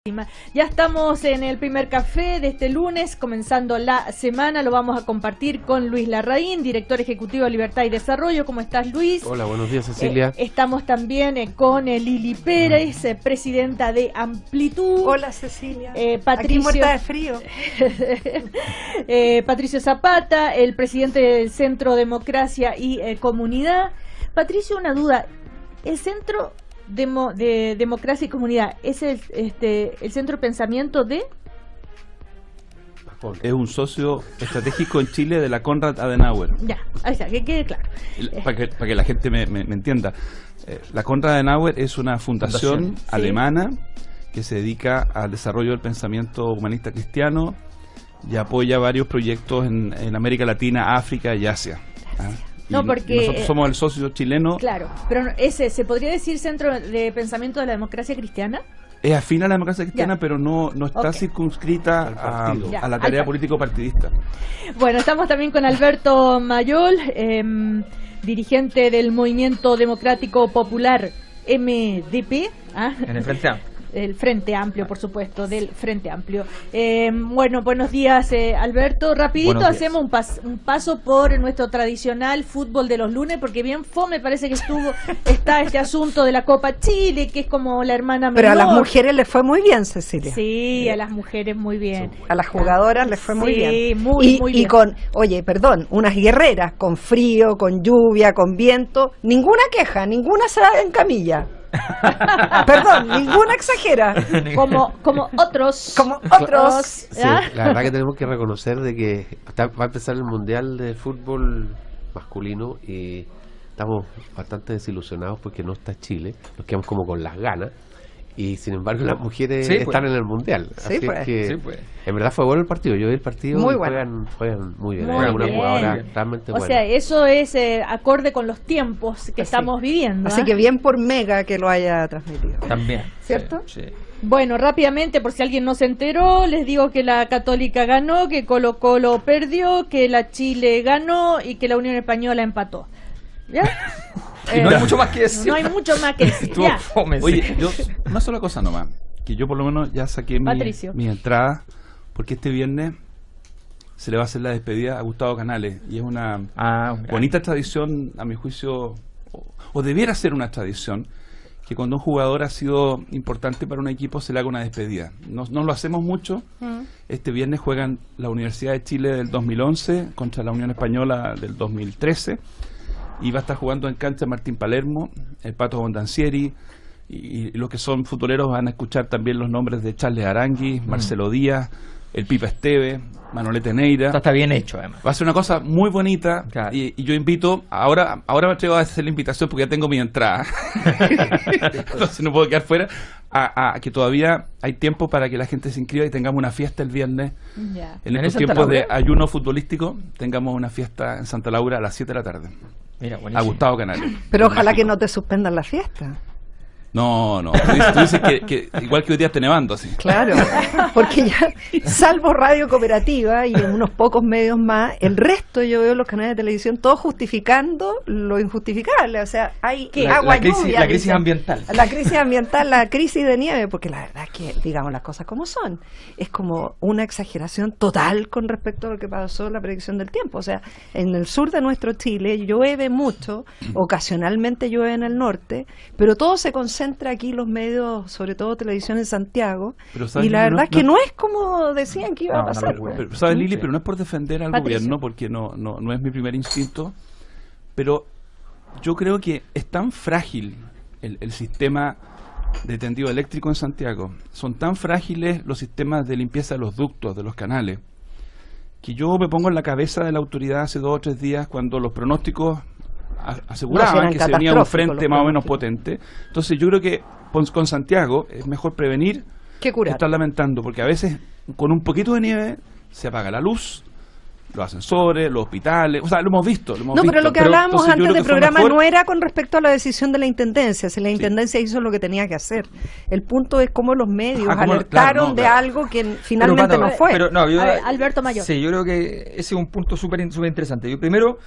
Ya estamos en el primer café de este lunes, comenzando la semana. Lo vamos a compartir con Luis Larraín, director ejecutivo de Libertad y Desarrollo. ¿Cómo estás, Luis? Hola, buenos días, Cecilia. Estamos también con Lili Pérez, presidenta de Amplitud. Hola, Cecilia. Patricio, aquí muerta de frío. Patricio Zapata, el presidente del Centro Democracia y Comunidad. Patricio, una duda. El Centro de Democracia y Comunidad es el centro de pensamiento de... Es un socio estratégico en Chile de la Konrad Adenauer. Ya, ahí está, que quede claro. Para que la gente me entienda. La Konrad Adenauer es una fundación alemana que se dedica al desarrollo del pensamiento humanista cristiano y apoya varios proyectos en América Latina, África y Asia. No, porque nosotros somos el socio chileno. Claro, pero ¿se podría decir Centro de Pensamiento de la Democracia Cristiana? Es afín a la democracia cristiana, ya, pero no está circunscrita a la tarea político-partidista. Bueno, estamos también con Alberto Mayol, dirigente del Movimiento Democrático Popular MDP. En el Frente Amplio. El Frente Amplio, por supuesto, del Frente Amplio. Bueno, buenos días, Alberto. Rapidito hacemos un paso por nuestro tradicional fútbol de los lunes, porque bien fome parece que está este asunto de la Copa Chile, que es como la hermana menor. Pero a las mujeres les fue muy bien, Cecilia. Sí, a las mujeres muy bien. A las jugadoras les fue muy bien. Sí, muy bien. Y con, unas guerreras, con frío, con lluvia, con viento, ninguna queja, ninguna se da en camilla. Perdón, ninguna exagera. Como otros. Como otros. Sí, la verdad que tenemos que reconocer de que va a empezar el Mundial de Fútbol masculino y estamos bastante desilusionados porque no está Chile. Nos quedamos como con las ganas. Y sin embargo las mujeres están en el Mundial. Así que en verdad fue bueno el partido. Yo vi el partido muy y bueno. juegan muy bien. Muy una bien. jugadora realmente buena. O sea, eso es acorde con los tiempos que estamos viviendo. Así que bien por Mega que lo haya transmitido. También. ¿Cierto? Sí. Bueno, rápidamente, por si alguien no se enteró, les digo que la Católica ganó, que Colo-Colo perdió, que la Chile ganó y que la Unión Española empató. ¿Ya? No hay mucho más que decir. No hay mucho más que decir. Ya. Oye, una sola cosa nomás, que yo por lo menos ya saqué mi entrada, porque este viernes se le va a hacer la despedida a Gustavo Canales, y es una bonita tradición, a mi juicio, o debiera ser una tradición, que cuando un jugador ha sido importante para un equipo se le haga una despedida. No lo hacemos mucho. Este viernes juegan la Universidad de Chile del 2011 contra la Unión Española del 2013, y va a estar jugando en cancha Martín Palermo, el Pato Bondancieri, y los que son futboleros van a escuchar también los nombres de Charles Arangui, Marcelo Díaz, el Pipa Esteve, Manolete Neira. Está bien hecho, además. Va a ser una cosa muy bonita, claro. y yo invito, ahora me atrevo a hacer la invitación porque ya tengo mi entrada, entonces no puedo quedar fuera, a que todavía hay tiempo para que la gente se inscriba y tengamos una fiesta el viernes. En estos tiempos de ayuno futbolístico, tengamos una fiesta en Santa Laura a las 7 de la tarde. Mira, a Gustavo Canales. Pero ojalá que no te suspendan la fiesta. No, tú dices que igual que hoy día está nevando así. Claro, porque ya, salvo Radio Cooperativa y en unos pocos medios más, el resto yo veo los canales de televisión todos justificando lo injustificable. O sea, hay agua, lluvia. La crisis ambiental. La crisis ambiental, la crisis de nieve, porque la verdad es que, digamos las cosas como son, es como una exageración total con respecto a lo que pasó en la predicción del tiempo. O sea, en el sur de nuestro Chile llueve mucho, ocasionalmente llueve en el norte, pero todo se concentra aquí, los medios, sobre todo televisión en Santiago, y la verdad es que no es como decían que iba a pasar. Pero, ¿sabes, Lili? Pero no es por defender al gobierno, porque no es mi primer instinto, pero yo creo que es tan frágil el sistema de tendido eléctrico en Santiago, son tan frágiles los sistemas de limpieza de los ductos, de los canales, que yo me pongo en la cabeza de la autoridad hace 2 o 3 días cuando los pronósticos aseguraban que se venía un frente más o menos potente. Entonces yo creo que con Santiago es mejor prevenir que curar. Estar lamentando, porque a veces con un poquito de nieve se apaga la luz, los ascensores, los hospitales, o sea, lo hemos visto. Pero lo que hablábamos antes del programa no era con respecto a la decisión de la Intendencia, si la Intendencia hizo lo que tenía que hacer. El punto es cómo los medios alertaron de algo que finalmente no fue. Alberto Mayor. Sí, yo creo que ese es un punto súper interesante. Yo primero,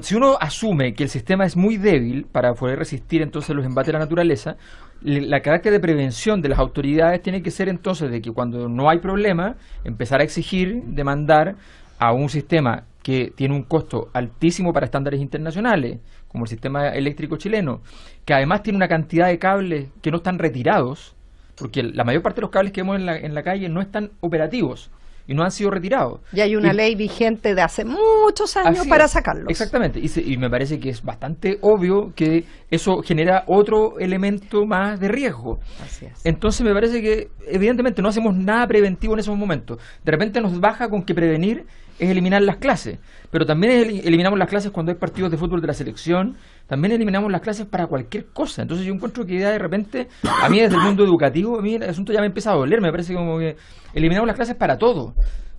si uno asume que el sistema es muy débil para poder resistir entonces los embates de la naturaleza, la carácter de prevención de las autoridades tiene que ser entonces de que cuando no hay problema, empezar a exigir, demandar a un sistema que tiene un costo altísimo para estándares internacionales, como el sistema eléctrico chileno, que además tiene una cantidad de cables que no están retirados, porque la mayor parte de los cables que vemos en la calle no están operativos y no han sido retirados. Y hay una ley vigente de hace muchos años para sacarlos. Exactamente, y me parece que es bastante obvio que eso genera otro elemento más de riesgo. Así es. Entonces me parece que evidentemente no hacemos nada preventivo en esos momentos. De repente nos baja con que prevenir es eliminar las clases, pero también eliminamos las clases cuando hay partidos de fútbol de la selección, también eliminamos las clases para cualquier cosa. Entonces yo encuentro que ya de repente, a mí desde el mundo educativo, a mí el asunto ya me empieza a doler, me parece como que eliminamos las clases para todo.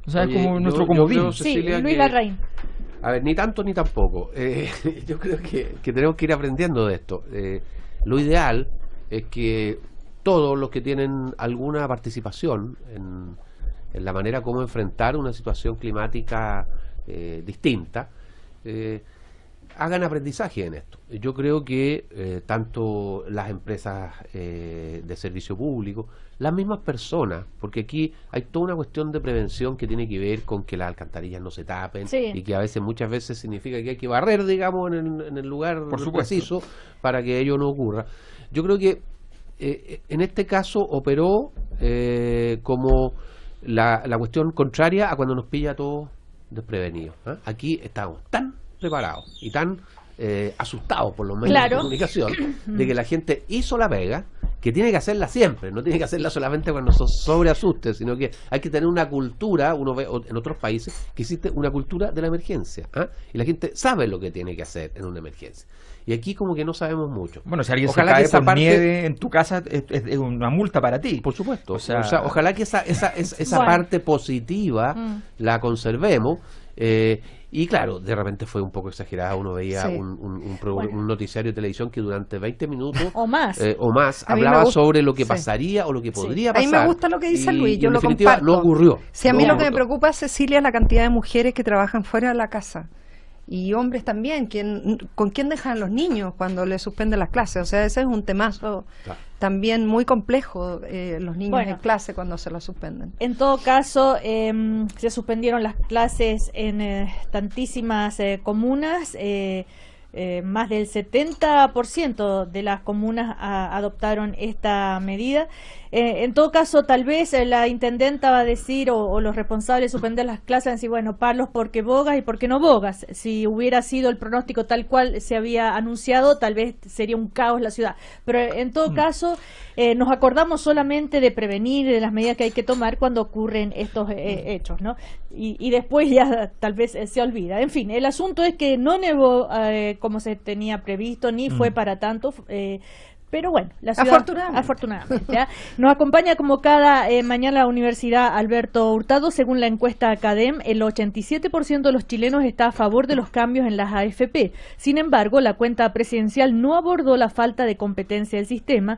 O sea, es como nuestro comodín. Sí, Luis Larraín. A ver, ni tanto ni tampoco. Yo creo que tenemos que ir aprendiendo de esto. Lo ideal es que todos los que tienen alguna participación en la manera como enfrentar una situación climática distinta, hagan aprendizaje en esto. Yo creo que tanto las empresas de servicio público, las mismas personas, porque aquí hay toda una cuestión de prevención que tiene que ver con que las alcantarillas no se tapen, sí, y que a veces, muchas veces significa que hay que barrer, digamos, en el lugar preciso para que ello no ocurra. Yo creo que en este caso operó como la cuestión contraria a cuando nos pilla a todos desprevenidos. Aquí estamos tan preparados y tan asustados por los medios de comunicación de que la gente hizo la pega, que tiene que hacerla siempre, no tiene que hacerla solamente cuando se sobreasuste, sino que hay que tener una cultura. Uno ve en otros países que existe una cultura de la emergencia, y la gente sabe lo que tiene que hacer en una emergencia. Y aquí como que no sabemos mucho. Bueno, si alguien ojalá se cae por nieve en tu casa, es una multa para ti. Por supuesto. O sea, ojalá que esa parte positiva la conservemos. Y claro, de repente fue un poco exagerada. Uno veía un noticiario de televisión que durante 20 minutos o más hablaba sobre lo que pasaría o lo que podría pasar. A mí me gusta lo que dice Luis, yo en lo definitiva comparto. No ocurrió. Si a mí lo que me preocupa, Cecilia, es la cantidad de mujeres que trabajan fuera de la casa. Y hombres también, ¿con quién dejan los niños cuando les suspenden las clases? O sea, ese es un temazo también muy complejo, los niños en clase cuando se los suspenden. En todo caso, se suspendieron las clases en tantísimas comunas. Más del 70% de las comunas adoptaron esta medida. En todo caso, tal vez la intendenta va a decir, o los responsables de suspender las clases, van a decir, bueno, Carlos, ¿por qué bogas y por qué no bogas? Si hubiera sido el pronóstico tal cual se había anunciado, tal vez sería un caos la ciudad. Pero en todo caso, nos acordamos solamente de prevenir, de las medidas que hay que tomar cuando ocurren estos hechos, ¿no? Y después ya tal vez se olvida. En fin, el asunto es que no nevó como se tenía previsto, ni fue para tanto. Pero bueno, la ciudad, afortunadamente, ¿ya? Nos acompaña como cada mañana la Universidad Alberto Hurtado. Según la encuesta Academ, el 87% de los chilenos está a favor de los cambios en las AFP. Sin embargo, la cuenta presidencial no abordó la falta de competencia del sistema.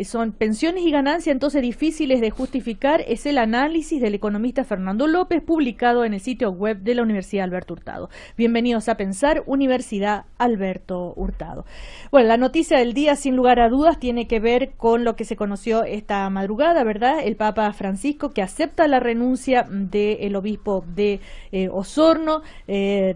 Son pensiones y ganancias entonces difíciles de justificar. Es el análisis del economista Fernando López, publicado en el sitio web de la Universidad Alberto Hurtado. Bienvenidos a Pensar, Universidad Alberto Hurtado. Bueno, la noticia del día, sin lugar a dudas, tiene que ver con lo que se conoció esta madrugada, ¿verdad? El Papa Francisco, que acepta la renuncia del obispo de Osorno,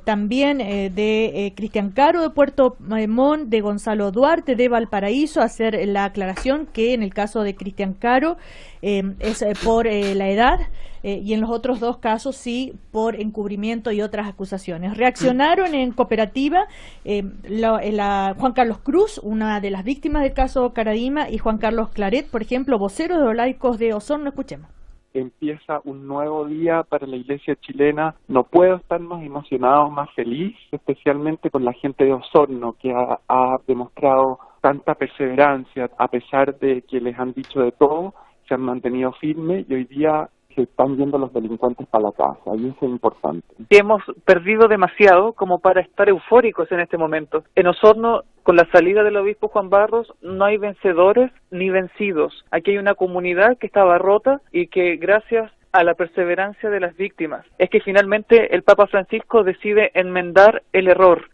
también de Cristian Caro de Puerto Montt, de Gonzalo Duarte de Valparaíso, hacer la aclaración que en el caso de Cristian Caro es por la edad, y en los otros dos casos sí por encubrimiento y otras acusaciones. Reaccionaron en Cooperativa Juan Carlos Cruz, una de las víctimas del caso Caradima, y Juan Carlos Claret, por ejemplo, voceros de los laicos de Osorno. Escuchemos. Empieza un nuevo día para la Iglesia chilena. No puedo estar más emocionado, más feliz, especialmente con la gente de Osorno, que ha demostrado tanta perseverancia, a pesar de que les han dicho de todo, se han mantenido firmes y hoy día se están yendo los delincuentes para la casa, y eso es importante. Hemos perdido demasiado como para estar eufóricos en este momento. En Osorno, con la salida del obispo Juan Barros, no hay vencedores ni vencidos. Aquí hay una comunidad que estaba rota y que gracias a la perseverancia de las víctimas es que finalmente el Papa Francisco decide enmendar el error.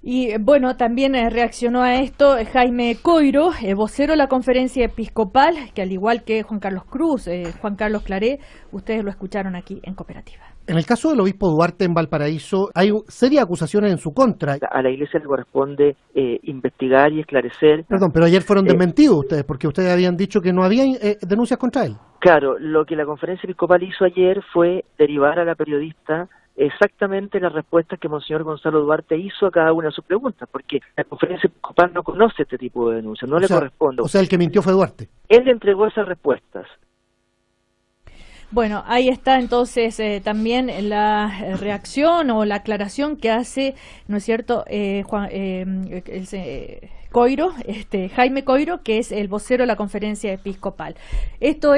Y bueno, también reaccionó a esto Jaime Coiro, vocero de la Conferencia Episcopal, que al igual que Juan Carlos Cruz, Juan Carlos Claré, ustedes lo escucharon aquí en Cooperativa. En el caso del obispo Duarte en Valparaíso, hay serias acusaciones en su contra. A la Iglesia le corresponde investigar y esclarecer. Perdón, pero ayer fueron desmentidos ustedes, porque ustedes habían dicho que no había denuncias contra él. Claro, lo que la Conferencia Episcopal hizo ayer fue derivar a la periodista exactamente las respuestas que Monseñor Gonzalo Duarte hizo a cada una de sus preguntas, porque la Conferencia Episcopal no conoce este tipo de denuncias, no le corresponde. O sea, el que mintió fue Duarte. Él le entregó esas respuestas. Bueno, ahí está entonces también la reacción o la aclaración que hace, ¿no es cierto?, Coiro, Jaime Coiro, que es el vocero de la Conferencia Episcopal. Esto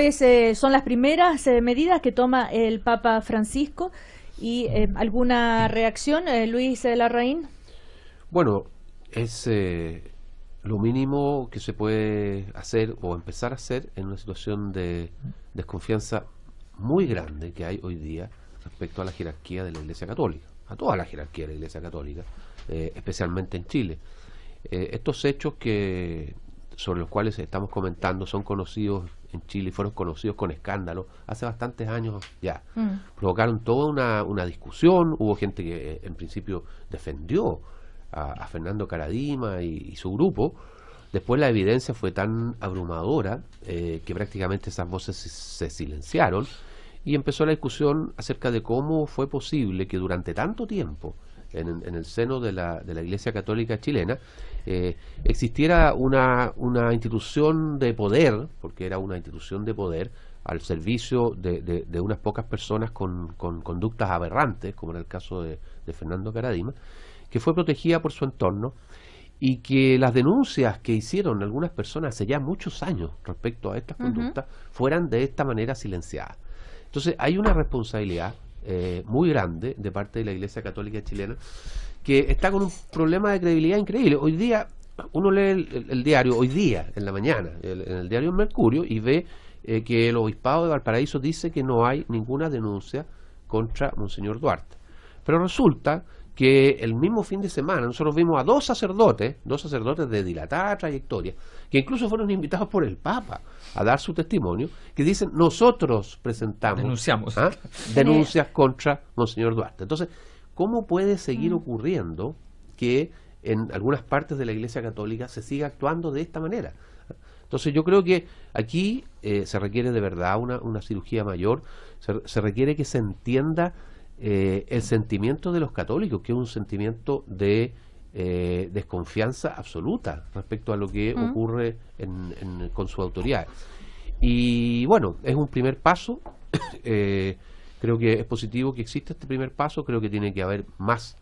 son las primeras medidas que toma el Papa Francisco. ¿Y alguna reacción, Luis Larraín? Bueno, es lo mínimo que se puede hacer o empezar a hacer en una situación de desconfianza muy grande que hay hoy día respecto a la jerarquía de la Iglesia Católica, a toda la jerarquía de la Iglesia Católica, especialmente en Chile. Estos hechos sobre los cuales estamos comentando son conocidos en Chile y fueron conocidos con escándalo hace bastantes años ya. Provocaron toda una discusión, hubo gente que en principio defendió a Fernando Karadima y su grupo. Después la evidencia fue tan abrumadora que prácticamente esas voces se silenciaron y empezó la discusión acerca de cómo fue posible que durante tanto tiempo en el seno de la Iglesia Católica chilena existiera una institución de poder, porque era una institución de poder al servicio de unas pocas personas con conductas aberrantes, como en el caso de Fernando Karadima, que fue protegida por su entorno y que las denuncias que hicieron algunas personas hace ya muchos años respecto a estas conductas fueran de esta manera silenciadas. Entonces hay una responsabilidad muy grande de parte de la Iglesia Católica chilena, que está con un problema de credibilidad increíble. Hoy día uno lee el diario, hoy día en la mañana, en el diario Mercurio, y ve que el obispado de Valparaíso dice que no hay ninguna denuncia contra Monseñor Duarte, pero resulta que el mismo fin de semana nosotros vimos a dos sacerdotes de dilatada trayectoria, que incluso fueron invitados por el Papa a dar su testimonio, que dicen: nosotros presentamos denuncias contra Monseñor Duarte. Entonces, ¿cómo puede seguir ocurriendo que en algunas partes de la Iglesia Católica se siga actuando de esta manera? Entonces yo creo que aquí se requiere de verdad una cirugía mayor, se requiere que se entienda el sentimiento de los católicos, que es un sentimiento de desconfianza absoluta respecto a lo que ocurre con sus autoridades. Y bueno, es un primer paso. Creo que es positivo que exista este primer paso. Creo que tiene que haber más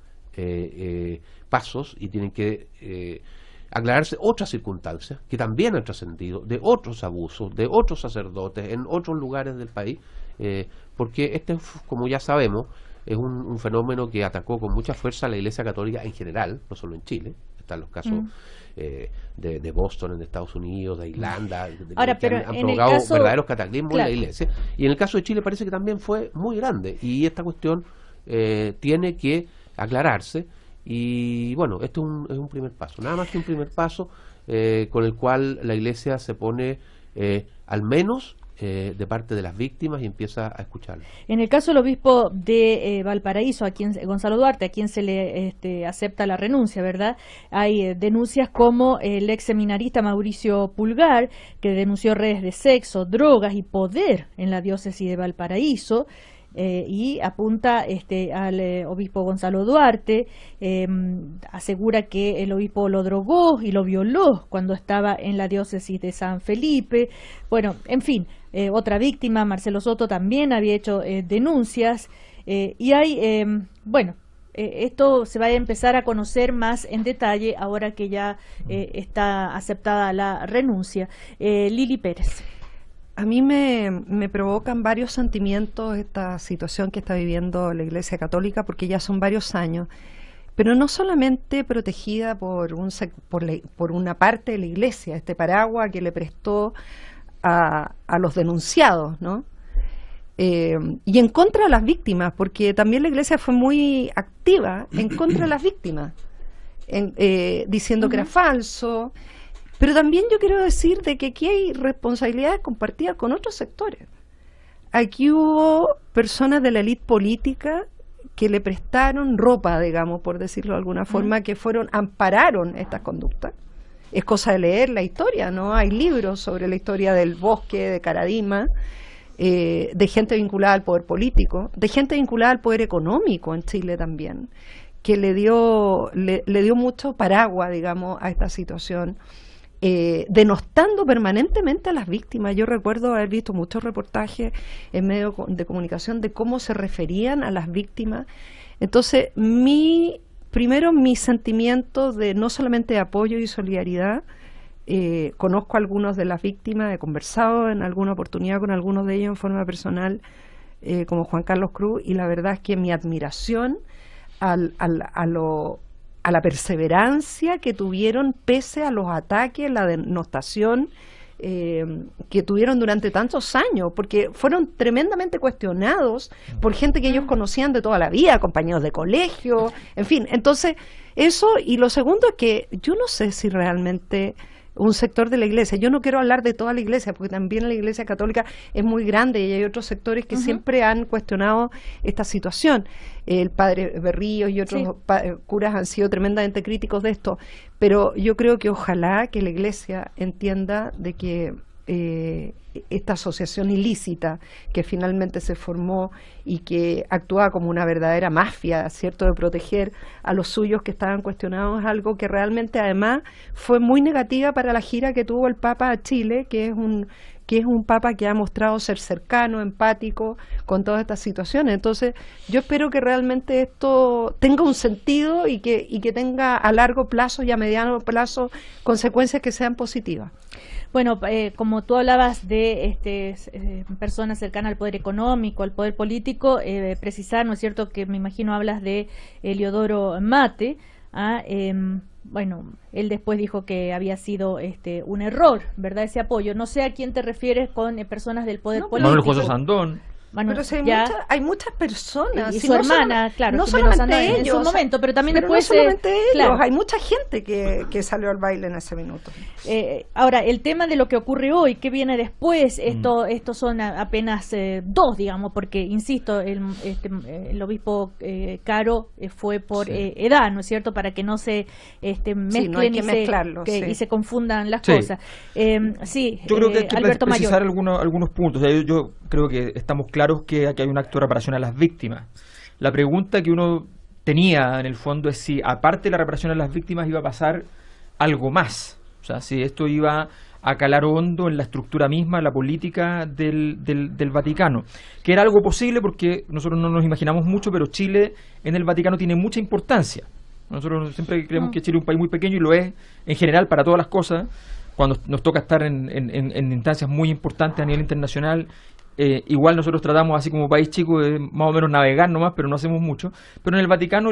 pasos y tienen que aclararse otras circunstancias que también han trascendido, de otros abusos, de otros sacerdotes en otros lugares del país, porque como ya sabemos, es un fenómeno que atacó con mucha fuerza a la Iglesia Católica en general, no solo en Chile. Están los casos de Boston en Estados Unidos, de Irlanda, que han provocado verdaderos cataclismos en la Iglesia. Y en el caso de Chile parece que también fue muy grande, y esta cuestión tiene que aclararse. Y bueno, esto es un primer paso, nada más que un primer paso con el cual la Iglesia se pone al menos de parte de las víctimas y empieza a escucharlo. En el caso del obispo de Valparaíso, Gonzalo Duarte, a quien se le acepta la renuncia, ¿verdad? Hay denuncias como el ex seminarista Mauricio Pulgar, que denunció redes de sexo, drogas y poder en la diócesis de Valparaíso. Y apunta al obispo Gonzalo Duarte, asegura que el obispo lo drogó y lo violó cuando estaba en la diócesis de San Felipe. Bueno, en fin, otra víctima, Marcelo Soto, también había hecho denuncias, y hay, esto se va a empezar a conocer más en detalle ahora que ya está aceptada la renuncia. Lili Pérez. A mí me provocan varios sentimientos esta situación que está viviendo la Iglesia Católica, porque ya son varios años, pero no solamente protegida por una parte de la Iglesia, este paraguas que le prestó a los denunciados, ¿no? Y en contra de las víctimas, porque también la Iglesia fue muy activa en contra de las víctimas. diciendo que era falso. Pero también yo quiero decir de que aquí hay responsabilidades compartidas con otros sectores. Aquí hubo personas de la élite política que le prestaron ropa, digamos, por decirlo de alguna forma, que ampararon estas conductas. Es cosa de leer la historia, ¿no? Hay libros sobre la historia del Bosque, de Caradima, de gente vinculada al poder político, de gente vinculada al poder económico en Chile también, que le dio mucho paraguas, digamos, a esta situación, denostando permanentemente a las víctimas. Yo recuerdo haber visto muchos reportajes en medios de comunicación de cómo se referían a las víctimas. Entonces, primero mi sentimiento de no solamente de apoyo y solidaridad. Conozco a algunos de las víctimas, he conversado en alguna oportunidad con algunos de ellos en forma personal, como Juan Carlos Cruz, y la verdad es que mi admiración a la perseverancia que tuvieron pese a los ataques, la denostación que tuvieron durante tantos años, porque fueron tremendamente cuestionados por gente que ellos conocían de toda la vida, compañeros de colegio, en fin. Entonces, eso, y lo segundo es que yo no sé si realmente un sector de la iglesia, yo no quiero hablar de toda la iglesia, porque también la iglesia católica es muy grande y hay otros sectores que siempre han cuestionado esta situación. El padre Berríos y otros curas han sido tremendamente críticos de esto, pero yo creo que ojalá que la iglesia entienda de que esta asociación ilícita que finalmente se formó y que actúa como una verdadera mafia, ¿cierto?, de proteger a los suyos que estaban cuestionados, es algo que realmente además fue muy negativa para la gira que tuvo el Papa a Chile, que es un Papa que ha mostrado ser cercano, empático con todas estas situaciones. Entonces, yo espero que realmente esto tenga un sentido y que tenga a largo plazo y a mediano plazo consecuencias que sean positivas. Bueno, como tú hablabas de personas cercanas al poder económico, al poder político, precisar, ¿no es cierto?, que me imagino hablas de Eliodoro Mate. Bueno, él después dijo que había sido un error, ¿verdad?, ese apoyo. No sé a quién te refieres con personas del poder político. Manuel José Sandón. Pero si hay muchas personas, y su hermana, claro, no solamente ellos, en su momento, pero también pero después no solamente ellos, claro. Hay mucha gente que salió al baile en ese minuto. Ahora, el tema de lo que ocurre hoy, ¿qué viene después? Estos son apenas dos, digamos, porque, insisto, el obispo Caro fue por edad, ¿no es cierto?, para que no se mezclen no hay que mezclarlo, y se confundan las cosas. Yo creo que hay que precisar algunos puntos. O sea, yo creo que estamos claros que aquí hay un acto de reparación a las víctimas. La pregunta que uno tenía en el fondo es si, aparte de la reparación a las víctimas, iba a pasar algo más. O sea, si esto iba a calar hondo en la estructura misma, la política del Vaticano. Que era algo posible porque nosotros no nos imaginamos mucho, pero Chile en el Vaticano tiene mucha importancia. Nosotros siempre creemos que Chile es un país muy pequeño y lo es en general para todas las cosas. Cuando nos toca estar en instancias muy importantes a nivel internacional, igual nosotros tratamos, así como país chico, de más o menos navegar nomás, pero no hacemos mucho. Pero en el Vaticano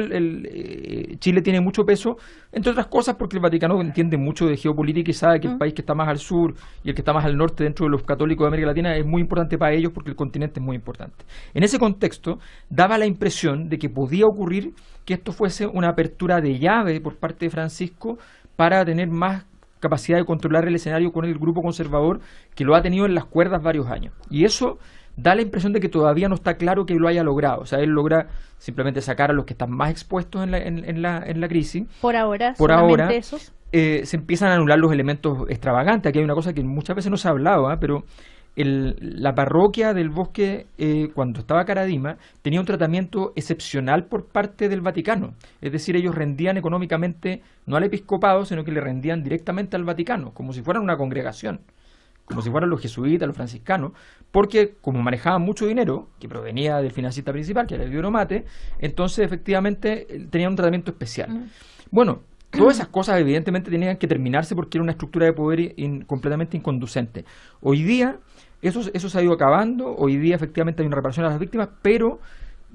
Chile tiene mucho peso, entre otras cosas porque el Vaticano entiende mucho de geopolítica y sabe que el país que está más al sur y el que está más al norte dentro de los católicos de América Latina es muy importante para ellos porque el continente es muy importante. En ese contexto daba la impresión de que podía ocurrir que esto fuese una apertura de llave por parte de Francisco para tener más capacidad de controlar el escenario con el grupo conservador, que lo ha tenido en las cuerdas varios años. Y eso da la impresión de que todavía no está claro que lo haya logrado. O sea, él logra simplemente sacar a los que están más expuestos en la crisis. Por ahora, esos. Se empiezan a anular los elementos extravagantes. Aquí hay una cosa que muchas veces no se ha hablado, pero la parroquia del Bosque, cuando estaba Caradima, tenía un tratamiento excepcional por parte del Vaticano. Es decir, ellos rendían económicamente no al episcopado, sino que le rendían directamente al Vaticano, como si fueran una congregación, como si fueran los jesuitas, los franciscanos, porque como manejaban mucho dinero, que provenía del financista principal, que era el Eliodoro Mate, entonces efectivamente tenían un tratamiento especial. Bueno, todas esas cosas evidentemente tenían que terminarse porque era una estructura de poder completamente inconducente. Hoy día eso se ha ido acabando, hoy día efectivamente hay una reparación a las víctimas, pero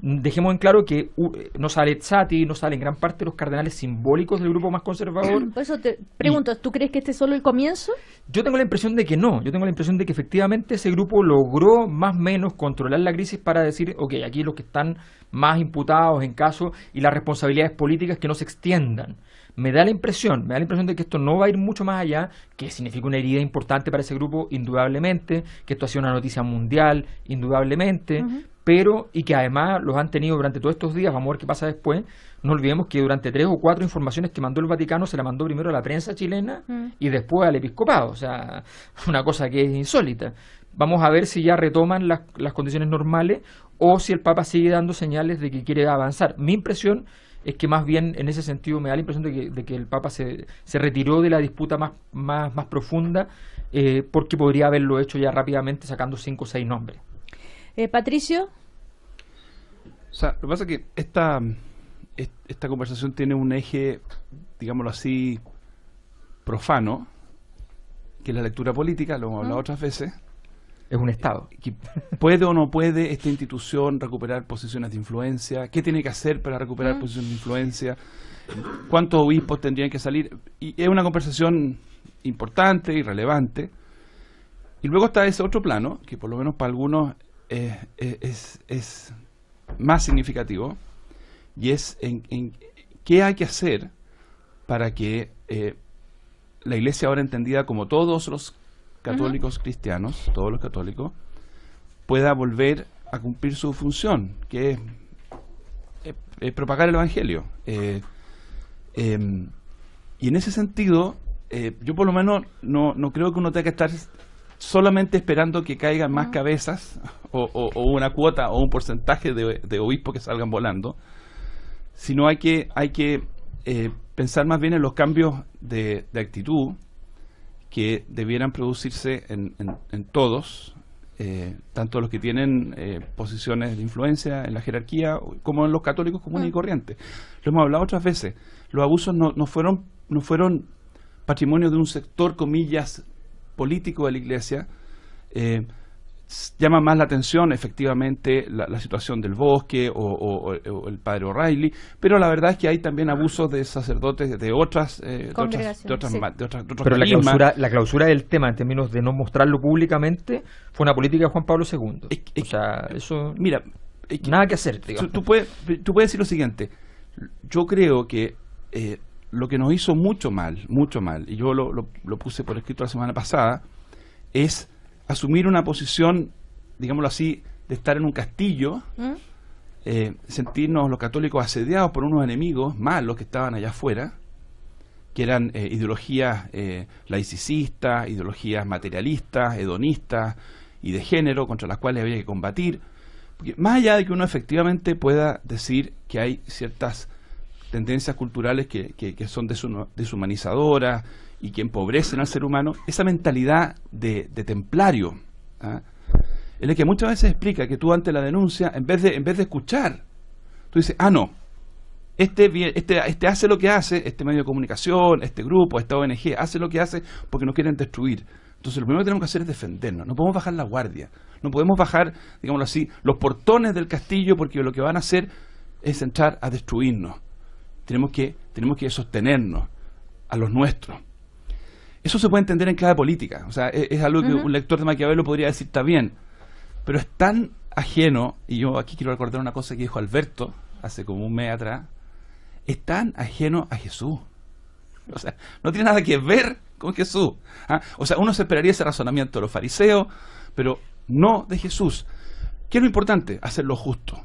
dejemos en claro que no sale Zatti, no salen gran parte de los cardenales simbólicos del grupo más conservador. Por eso te pregunto, ¿tú crees que este es solo el comienzo? Yo tengo la impresión de que no, yo tengo la impresión de que efectivamente ese grupo logró más o menos controlar la crisis para decir, ok, aquí los que están más imputados en caso y las responsabilidades políticas que no se extiendan. me da la impresión de que esto no va a ir mucho más allá, que significa una herida importante para ese grupo, indudablemente, que esto ha sido una noticia mundial, indudablemente, pero, y que además los han tenido durante todos estos días, vamos a ver qué pasa después. No olvidemos que durante 3 o 4 informaciones que mandó el Vaticano se la mandó primero a la prensa chilena y después al episcopado, o sea, una cosa que es insólita. Vamos a ver si ya retoman las condiciones normales o si el Papa sigue dando señales de que quiere avanzar. Mi impresión es que más bien en ese sentido me da la impresión de que el Papa se retiró de la disputa más profunda, porque podría haberlo hecho ya rápidamente sacando 5 o 6 nombres. Patricio. O sea, lo que pasa es que esta conversación tiene un eje, digámoslo así, profano, que es la lectura política, lo hemos hablado otras veces. Es un Estado. ¿Puede o no puede esta institución recuperar posiciones de influencia? ¿Qué tiene que hacer para recuperar posiciones de influencia? ¿Cuántos obispos tendrían que salir? Y es una conversación importante y relevante. Y luego está ese otro plano, que por lo menos para algunos es más significativo, y es en qué hay que hacer para que la Iglesia, ahora entendida como todos los católicos cristianos, todos los católicos, pueda volver a cumplir su función, que es propagar el Evangelio. Y en ese sentido, yo por lo menos no creo que uno tenga que estar solamente esperando que caigan más cabezas o una cuota o un porcentaje de obispos que salgan volando, sino hay que pensar más bien en los cambios de actitud que debieran producirse en todos, tanto los que tienen posiciones de influencia en la jerarquía como en los católicos comunes y corrientes. Lo hemos hablado otras veces. Los abusos no fueron patrimonio de un sector, comillas, político de la Iglesia. Llama más la atención efectivamente la situación del Bosque o el padre O'Reilly, pero la verdad es que hay también abusos de sacerdotes de otras pero la clausura del tema en términos de no mostrarlo públicamente fue una política de Juan Pablo II. O sea, eso, mira, nada que hacer, digamos. Tú puedes decir lo siguiente: yo creo que lo que nos hizo mucho mal, y yo lo puse por escrito la semana pasada, es asumir una posición, digámoslo así, de estar en un castillo, sentirnos los católicos asediados por unos enemigos malos que estaban allá afuera, que eran ideologías laicistas, ideologías materialistas, hedonistas y de género, contra las cuales había que combatir. Porque más allá de que uno efectivamente pueda decir que hay ciertas tendencias culturales que son deshumanizadoras y que empobrecen al ser humano, esa mentalidad de templario, es la que muchas veces explica que tú ante la denuncia, en vez de escuchar, tú dices, no, este hace lo que hace, este medio de comunicación, este grupo, esta ONG, hace lo que hace porque nos quieren destruir. Entonces lo primero que tenemos que hacer es defendernos, no podemos bajar la guardia, no podemos bajar, digámoslo así, los portones del castillo, porque lo que van a hacer es entrar a destruirnos. Tenemos que sostenernos a los nuestros. Eso se puede entender en clave política, o sea, es algo que un lector de Maquiavelo podría decir, está bien, pero es tan ajeno, y yo aquí quiero recordar una cosa que dijo Alberto hace como un mes atrás, es tan ajeno a Jesús. O sea, no tiene nada que ver con Jesús. O sea, uno se esperaría ese razonamiento de los fariseos, pero no de Jesús. ¿Qué es lo importante? Hacer lo justo.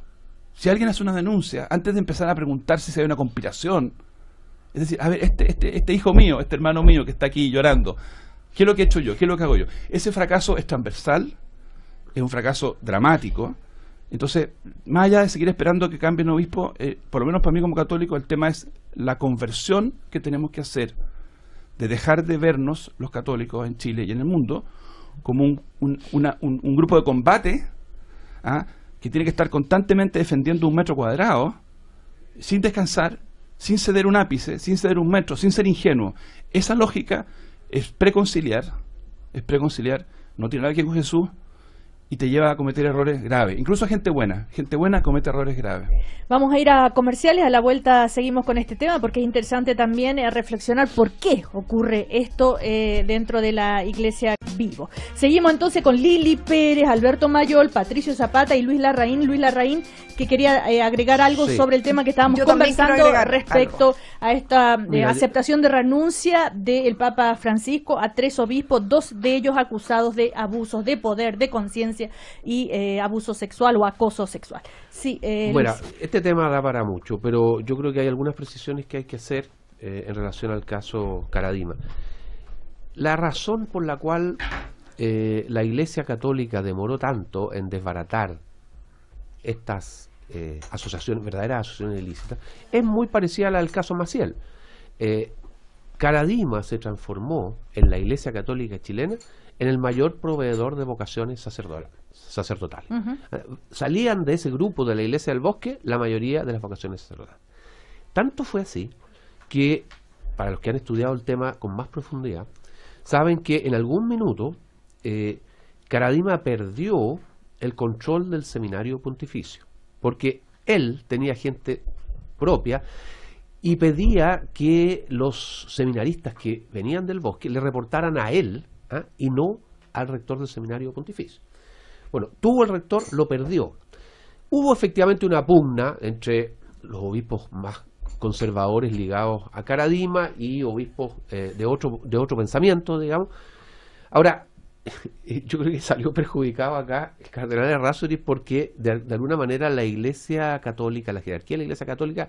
Si alguien hace una denuncia, antes de empezar a preguntarse si hay una conspiración, es decir, a ver, este hijo mío, este hermano mío que está aquí llorando, ¿qué es lo que he hecho yo? ¿Qué es lo que hago yo? Ese fracaso es transversal, es un fracaso dramático. Entonces, más allá de seguir esperando que cambien obispo, por lo menos para mí como católico, el tema es la conversión que tenemos que hacer, de dejar de vernos los católicos en Chile y en el mundo como un grupo de combate, que tiene que estar constantemente defendiendo un metro cuadrado, sin descansar, sin ceder un ápice, sin ceder un metro, sin ser ingenuo. Esa lógica es preconciliar, no tiene nada que ver con Jesús, y te lleva a cometer errores graves. Incluso gente buena comete errores graves. Vamos a ir a comerciales, a la vuelta seguimos con este tema porque es interesante también reflexionar por qué ocurre esto dentro de la Iglesia Vivo. Seguimos entonces con Lili Pérez, Alberto Mayol, Patricio Zapata y Luis Larraín. Luis Larraín, que quería agregar algo sobre el tema que estábamos conversando respecto a esta aceptación de renuncia del Papa Francisco a 3 obispos, 2 de ellos acusados de abusos de poder, de conciencia y abuso sexual o acoso sexual. Sí, bueno, este tema da para mucho, pero yo creo que hay algunas precisiones que hay que hacer en relación al caso Caradima. La razón por la cual la Iglesia Católica demoró tanto en desbaratar estas asociaciones, verdaderas asociaciones ilícitas, es muy parecida a la del caso Maciel. Caradima se transformó en la Iglesia Católica chilena en el mayor proveedor de vocaciones sacerdotales. Salían de ese grupo de la Iglesia del Bosque la mayoría de las vocaciones sacerdotales. Tanto fue así que, para los que han estudiado el tema con más profundidad, saben que en algún minuto Caradima perdió el control del seminario pontificio, porque él tenía gente propia y pedía que los seminaristas que venían del Bosque le reportaran a él y no al rector del seminario pontificio. Bueno, tuvo el rector, lo perdió. Hubo efectivamente una pugna entre los obispos más conservadores ligados a Caradima y obispos de otro pensamiento, digamos. Ahora, yo creo que salió perjudicado acá el cardenal Errázuriz porque de alguna manera la Iglesia Católica, la jerarquía de la Iglesia Católica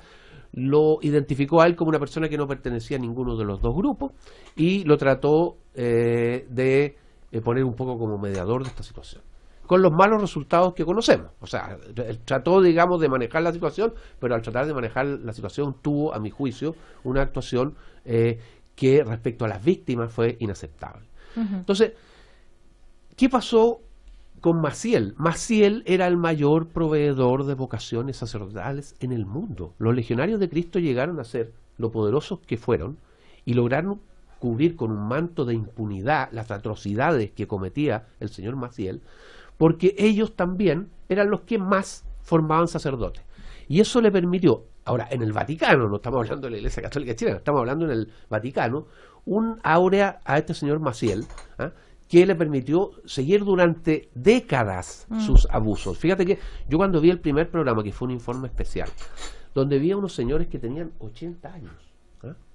lo identificó a él como una persona que no pertenecía a ninguno de los dos grupos y lo trató de poner un poco como mediador de esta situación, con los malos resultados que conocemos. O sea, él trató, digamos, de manejar la situación, pero al tratar de manejar la situación tuvo, a mi juicio, una actuación que respecto a las víctimas fue inaceptable. Entonces, ¿qué pasó con Maciel? Maciel era el mayor proveedor de vocaciones sacerdotales en el mundo. Los legionarios de Cristo llegaron a ser lo poderosos que fueron y lograron cubrir con un manto de impunidad las atrocidades que cometía el señor Maciel, porque ellos también eran los que más formaban sacerdotes. Y eso le permitió, ahora en el Vaticano, no estamos hablando de la Iglesia Católica chilena, estamos hablando en el Vaticano, un áurea a este señor Maciel, que le permitió seguir durante décadas sus abusos. Fíjate que yo cuando vi el primer programa, que fue un informe especial, donde vi a unos señores que tenían 80 años,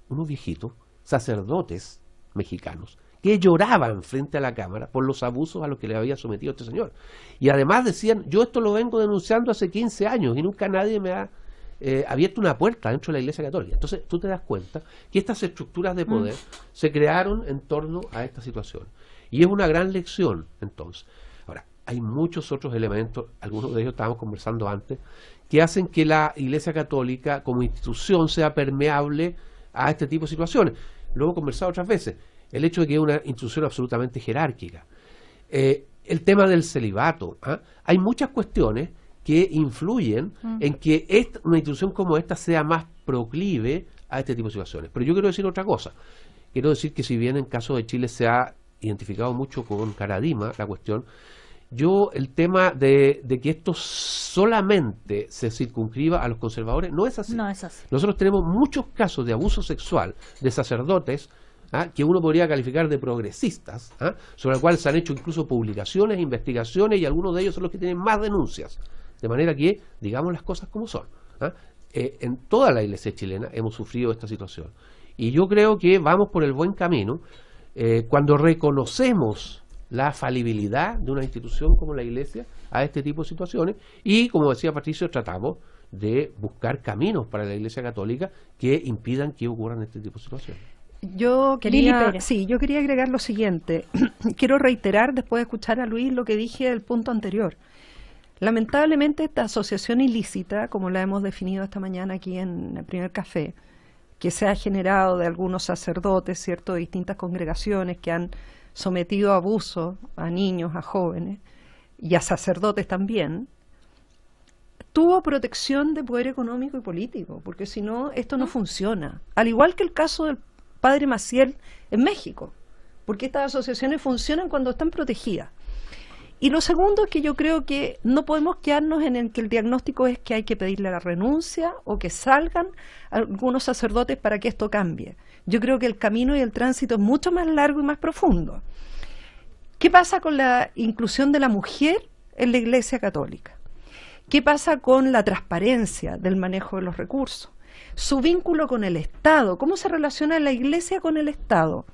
unos viejitos, sacerdotes mexicanos, que lloraban frente a la cámara por los abusos a los que le había sometido este señor. Y además decían, yo esto lo vengo denunciando hace 15 años y nunca nadie me ha abierto una puerta dentro de la Iglesia Católica. Entonces tú te das cuenta que estas estructuras de poder se crearon en torno a esta situación. Y es una gran lección, entonces. Ahora, hay muchos otros elementos, algunos de ellos estábamos conversando antes, que hacen que la Iglesia Católica como institución sea permeable a este tipo de situaciones. Lo hemos conversado otras veces. El hecho de que es una institución absolutamente jerárquica. El tema del celibato. Hay muchas cuestiones que influyen en que una institución como esta sea más proclive a este tipo de situaciones. Pero yo quiero decir otra cosa. Quiero decir que si bien en caso de Chile se ha identificado mucho con Caradima la cuestión, el tema de que esto solamente se circunscriba a los conservadores no es así. No es así. Nosotros tenemos muchos casos de abuso sexual de sacerdotes que uno podría calificar de progresistas, sobre el cual se han hecho incluso publicaciones, investigaciones, y algunos de ellos son los que tienen más denuncias. De manera que, digamos las cosas como son. En toda la Iglesia chilena hemos sufrido esta situación. Y yo creo que vamos por el buen camino cuando reconocemos la falibilidad de una institución como la Iglesia a este tipo de situaciones y, como decía Patricio, tratamos de buscar caminos para la Iglesia Católica que impidan que ocurran este tipo de situaciones. Yo quería agregar lo siguiente. Quiero reiterar, después de escuchar a Luis, lo que dije del punto anterior. Lamentablemente, esta asociación ilícita, como la hemos definido esta mañana aquí en el primer café, que se ha generado de algunos sacerdotes, ¿cierto?, de distintas congregaciones que han sometido a abuso a niños, a jóvenes, y a sacerdotes también, tuvo protección de poder económico y político, porque si no, esto no funciona. Al igual que el caso del padre Maciel en México, porque estas asociaciones funcionan cuando están protegidas. Y lo segundo es que yo creo que no podemos quedarnos en el que el diagnóstico es que hay que pedirle la renuncia o que salgan algunos sacerdotes para que esto cambie. Yo creo que el camino y el tránsito es mucho más largo y más profundo. ¿Qué pasa con la inclusión de la mujer en la Iglesia Católica? ¿Qué pasa con la transparencia del manejo de los recursos? Su vínculo con el Estado, ¿cómo se relaciona la Iglesia con el Estado?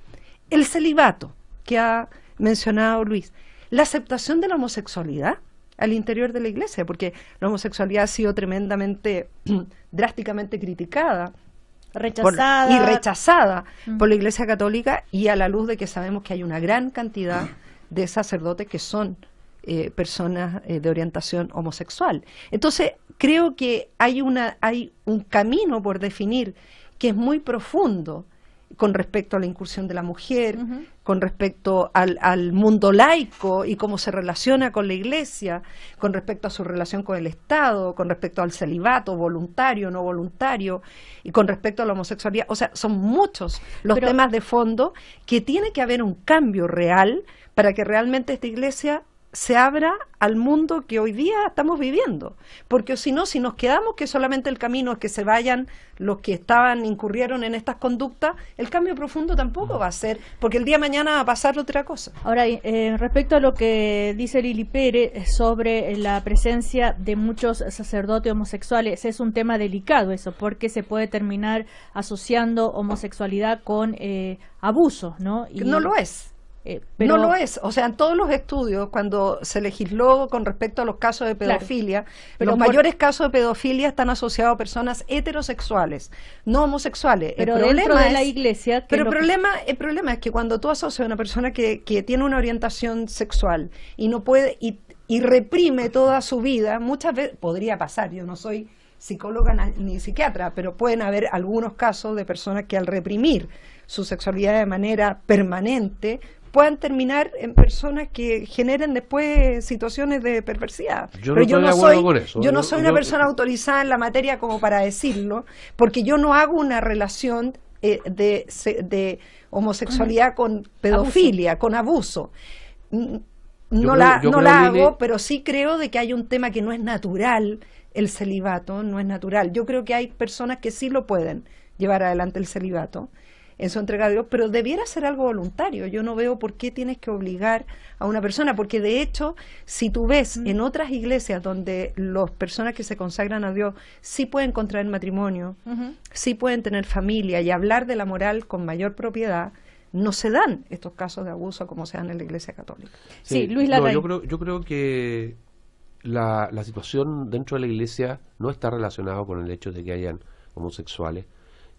El celibato, que ha mencionado Luis. La aceptación de la homosexualidad al interior de la Iglesia, porque la homosexualidad ha sido tremendamente, drásticamente criticada rechazada por la Iglesia Católica, y a la luz de que sabemos que hay una gran cantidad de sacerdotes que son personas de orientación homosexual. Entonces, creo que hay un camino por definir que es muy profundo con respecto a la incursión de la mujer, con respecto al mundo laico y cómo se relaciona con la Iglesia, con respecto a su relación con el Estado, con respecto al celibato voluntario, no voluntario, y con respecto a la homosexualidad. O sea, son muchos los temas de fondo que tiene que haber un cambio real para que realmente esta Iglesia se abra al mundo que hoy día estamos viviendo, porque si no, si nos quedamos que solamente el camino es que se vayan los que incurrieron en estas conductas, el cambio profundo tampoco va a ser, porque el día de mañana va a pasar otra cosa. Ahora, respecto a lo que dice Lili Pérez sobre la presencia de muchos sacerdotes homosexuales, es un tema delicado eso, porque se puede terminar asociando homosexualidad con abuso, ¿no? Y no lo es. Pero no lo es, o sea, en todos los estudios, cuando se legisló con respecto a los casos de pedofilia, pero los mayores casos de pedofilia están asociados a personas heterosexuales, no homosexuales. Pero el problema de la Iglesia... Pero el problema es que cuando tú asocias a una persona que tiene una orientación sexual y no puede, y reprime toda su vida, muchas veces, podría pasar, yo no soy psicóloga ni psiquiatra, pero pueden haber algunos casos de personas que al reprimir su sexualidad de manera permanente puedan terminar en personas que generen después situaciones de perversidad. Pero yo no soy una persona autorizada en la materia como para decirlo, porque yo no hago una relación de homosexualidad con pedofilia, con abuso. No la hago, pero sí creo de que hay un tema que no es natural, el celibato no es natural. Yo creo que hay personas que sí lo pueden llevar adelante el celibato en su entrega a Dios, pero debiera ser algo voluntario. Yo no veo por qué tienes que obligar a una persona, porque de hecho, si tú ves en otras iglesias donde las personas que se consagran a Dios sí pueden contraer matrimonio, sí pueden tener familia y hablar de la moral con mayor propiedad, no se dan estos casos de abuso como se dan en la Iglesia Católica. Sí, Luis Larraín. Yo creo que la situación dentro de la Iglesia no está relacionada con el hecho de que hayan homosexuales,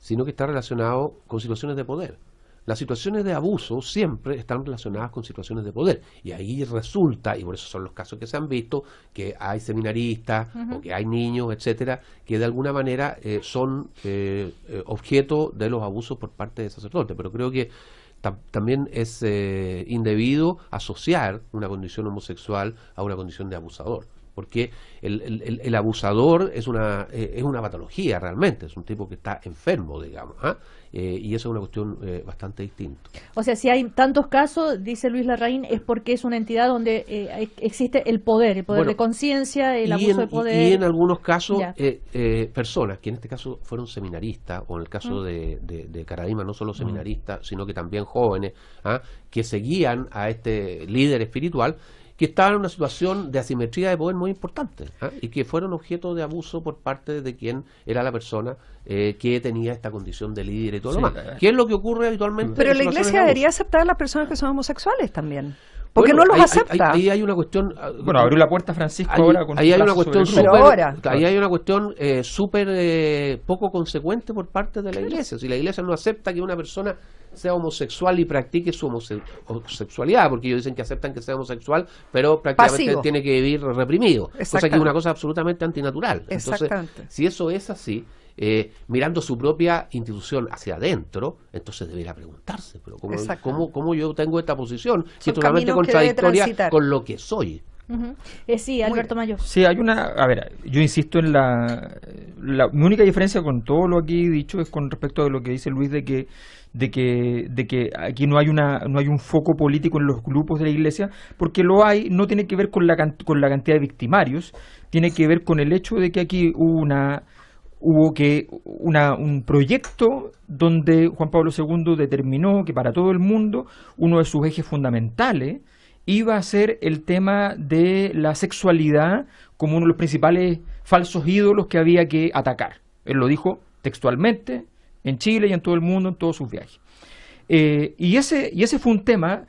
sino que está relacionado con situaciones de poder. Las situaciones de abuso siempre están relacionadas con situaciones de poder, y ahí resulta, y por eso son los casos que se han visto, que hay seminaristas o que hay niños, etcétera, que de alguna manera son objeto de los abusos por parte de sacerdotes. Pero creo que también es indebido asociar una condición homosexual a una condición de abusador, porque el abusador es una patología realmente, es un tipo que está enfermo, digamos, y eso es una cuestión bastante distinta. O sea, si hay tantos casos, dice Luis Larraín, es porque es una entidad donde existe el poder de conciencia, el abuso de poder. Y en algunos casos, personas que en este caso fueron seminaristas, o en el caso de Caradima, no solo seminaristas, sino que también jóvenes, que seguían a este líder espiritual, que estaban en una situación de asimetría de poder muy importante, y que fueron objeto de abuso por parte de quien era la persona que tenía esta condición de líder y todo lo demás. ¿Qué es lo que ocurre habitualmente? Pero la Iglesia debería aceptar a las personas que son homosexuales también. Porque no los acepta. Ahí hay una cuestión. Bueno, abrió la puerta Francisco ahora con ahí hay una cuestión ahí hay una cuestión súper poco consecuente por parte de la Iglesia. Si la Iglesia no acepta que una persona sea homosexual y practique su homosexualidad, porque ellos dicen que aceptan que sea homosexual, pero prácticamente tiene que vivir reprimido, cosa que es una cosa absolutamente antinatural. Entonces, si eso es así, mirando su propia institución hacia adentro, entonces debería preguntarse, pero ¿cómo yo tengo esta posición? Si es totalmente contradictoria con lo que soy. Sí, Alberto Mayo. Sí, hay una... A ver, yo insisto en mi única diferencia con todo lo aquí dicho es con respecto a lo que dice Luis de que aquí no hay un foco político en los grupos de la Iglesia, porque lo hay, no tiene que ver con la cantidad de victimarios, tiene que ver con el hecho de que aquí hubo un proyecto donde Juan Pablo II determinó que para todo el mundo uno de sus ejes fundamentales iba a ser el tema de la sexualidad como uno de los principales falsos ídolos que había que atacar. Él lo dijo textualmente en Chile y en todo el mundo, en todos sus viajes. Y ese fue un tema